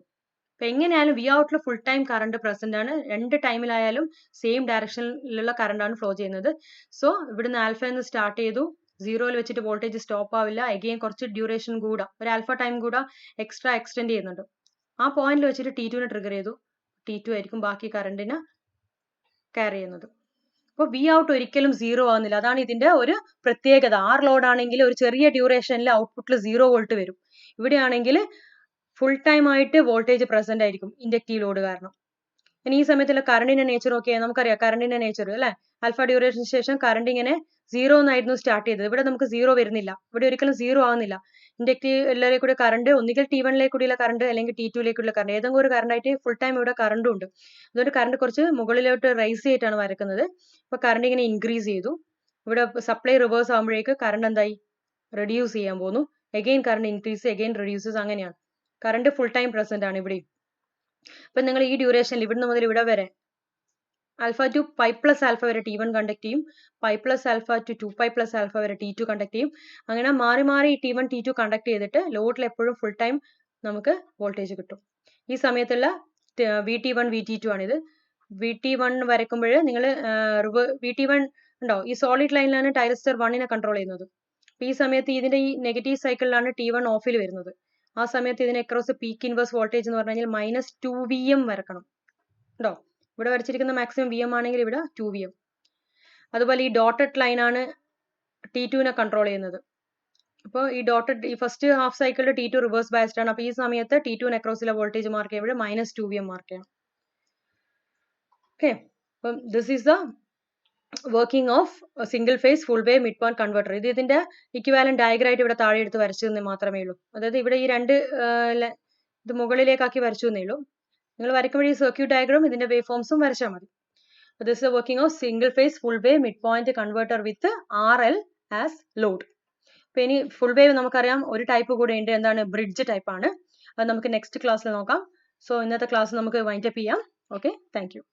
അപ്പൊ എങ്ങനെയായാലും വി ഔട്ടിൽ ഫുൾ ടൈം കറണ്ട് പ്രസന്റ് ആണ്. രണ്ട് ടൈമിലായാലും സെയിം ഡയറക്ഷനിലുള്ള കറണ്ട് ആണ് ഫ്ലോ ചെയ്യുന്നത്. സോ ഇവിടുന്ന് ആൽഫ എന്ന് സ്റ്റാർട്ട് ചെയ്തു. 0യിൽ വെച്ചിട്ട് വോൾട്ടേജ് സ്റ്റോപ്പ് ആവില്ല. എഗെയിൻ കുറച്ച് ഡ്യൂറേഷൻ കൂടെ ഒരു ആൽഫ ടൈം കൂടെ എക്സ്ട്രാ എക്സ്റ്റെൻഡ് ചെയ്യുന്നുണ്ട്. ആ പോയിന്റിൽ വെച്ചിട്ട് T2നെ ട്രിഗർ ചെയ്തു. T2 ആയിരിക്കും ബാക്കി കറണ്ടിനെ ക്യാരി ചെയ്യുന്നത്. അപ്പോൾ വി ഔട്ട് ഒരിക്കലും 0 ആവുന്നില്ല. അതാണ് ഇതിന്റെ ഒരു പ്രത്യേകത. R ലോഡ് ആണെങ്കിൽ ഒരു ചെറിയ ഡ്യൂറേഷനിൽ ഔട്ട്പുട്ടിൽ 0 വോൾട്ട് വരും. ഇവിടെയാണെങ്കിൽ ഫുൾ ടൈം ആയിട്ട് വോൾട്ടേജ് പ്രസന്റ് ആയിരിക്കും ഇൻഡക്റ്റീവ് ലോഡ് കാരണം. ഇനി ഈ സമയത്തുള്ള കറണ്ടിന്റെ നേച്ചർ നോക്കിയാൽ നമുക്കറിയാം കറണ്ടിന്റെ നേച്ചർ അല്ലെ. ആൽഫ ഡ്യൂറേഷന് ശേഷം കറണ്ട് ഇങ്ങനെ 0 എന്നായിരുന്നു സ്റ്റാർട്ട് ചെയ്തത്. ഇവിടെ നമുക്ക് 0 വരുന്നില്ല. ഇവിടെ ഒരിക്കലും 0 ആവുന്നില്ല. ഇൻഡക്റ്റീവ് എല്ലാവരെയും കൂടെ കറണ്ട് ഒന്നുകിൽ T1ലേക്ക് കൂടിയുള്ള കറണ്ട് അല്ലെങ്കിൽ T2ലേക്കുള്ള കറണ്ട്, ഏതെങ്കിലും ഒരു കറണ്ട് ആയിട്ട് ഫുൾ ടൈം ഇവിടെ കറണ്ടും ഉണ്ട്. അതുകൊണ്ട് കറണ്ട് കുറച്ച് മുകളിലോട്ട് റൈസ് ചെയ്തിട്ടാണ് വരക്കുന്നത്. അപ്പൊ കറണ്ട് ഇങ്ങനെ ഇൻക്രീസ് ചെയ്തു. ഇവിടെ സപ്ലൈ റിവേഴ്സ് ആകുമ്പോഴേക്ക് കറണ്ട് എന്തായി? റെഡ്യൂസ് ചെയ്യാൻ പോകുന്നു. Again current increase, again reduces, അങ്ങനെയാണ്. കറണ്ട് ഫുൾ ടൈം പ്രസന്റ് ആണ് ഇവിടെ. അപ്പൊ നിങ്ങൾ ഈ ഡ്യൂറേഷനിൽ ഇവിടുന്ന് മുതൽ ഇവിടെ വരെ alpha to pi plus alpha വരെ T1 കണ്ടക്ട് ചെയ്യും, pi plus alpha to 2π plus alpha വരെ T2 കണ്ടക്ട് ചെയ്യും. അങ്ങനെ മാറി മാറി ഈ T1 T2 കണ്ടക്ട് ചെയ്തിട്ട് ലോഡിൽ എപ്പോഴും ഫുൾ ടൈം നമുക്ക് വോൾട്ടേജ് കിട്ടും. ഈ സമയത്തുള്ള VT1 VT2 ആണിത്. VT1 വരയ്ക്കുമ്പോൾ നിങ്ങൾ VT1 ഉണ്ടോ, ഈ സോളിഡ് ലൈനിലാണ് ടൈറിസ്റ്റർ 1നെ കൺട്രോൾ ചെയ്യുന്നത്. അപ്പോൾ ഈ സമയത്ത് ഇതിന്റെ ഈ നെഗറ്റീവ് സൈക്കിളിലാണ് T1 ഓഫിൽ വരുന്നത്. ആ സമയത്ത് ഇതിന് അക്രോസ് പീക്ക് ഇൻവേഴ്സ് വോൾട്ടേജ് എന്ന് പറഞ്ഞു കഴിഞ്ഞാൽ -2Vm വരക്കണം. ഉണ്ടോ, ഇവിടെ വരച്ചിരിക്കുന്ന മാക്സിമം VM ആണെങ്കിൽ ഇവിടെ 2Vm. അതുപോലെ ഈ ഡോട്ടഡ് ലൈനാണ് T2നെ കൺട്രോൾ ചെയ്യുന്നത്. അപ്പോൾ ഈ ഡോട്ടഡ് ഈ ഫസ്റ്റ് ഹാഫ് സൈക്കിളിൽ T2 റിവേഴ്സ് ബയസ്ഡ് ആണ്. അപ്പോൾ ഈ സമയത്ത് T2 അക്രോസിലെ വോൾട്ടേജ് മാർക്ക് ചെയ്യുമ്പോൾ -2Vm മാർക്ക് ചെയ്യണം. ഓക്കെ, അപ്പം this is the working of single face full wave mid point converter. ഇത് ഇതിന്റെ ഇക്വാലന്റ് ഡയഗ്രം ആയിട്ട് ഇവിടെ താഴെ എടുത്ത് വരച്ചു എന്ന് മാത്രമേ ഉള്ളൂ. അതായത് ഇവിടെ ഈ രണ്ട് ഇത് മുകളിലേക്കാക്കി വരച്ചു എന്നേ ഉള്ളൂ. നിങ്ങൾ വരയ്ക്കുമ്പോൾ ഈ സർക്യൂട്ട് ഡയഗ്രം ഇതിന്റെ വേവ് ഫോംസും വരച്ചാൽ മതി. This is the working of single face full wave mid point converter with RL as load. അപ്പൊ ഇനി ഫുൾ വേവ് നമുക്കറിയാം ഒരു ടൈപ്പ് കൂടെ ഉണ്ട്, എന്താണ്, ബ്രിഡ്ജ് ടൈപ്പ് ആണ്. അത് നമുക്ക് നെക്സ്റ്റ് ക്ലാസ്സിൽ നോക്കാം. സോ ഇന്നത്തെ ക്ലാസ് നമുക്ക് വൈൻഡ് അപ്പ് ചെയ്യാം. Okay, thank you.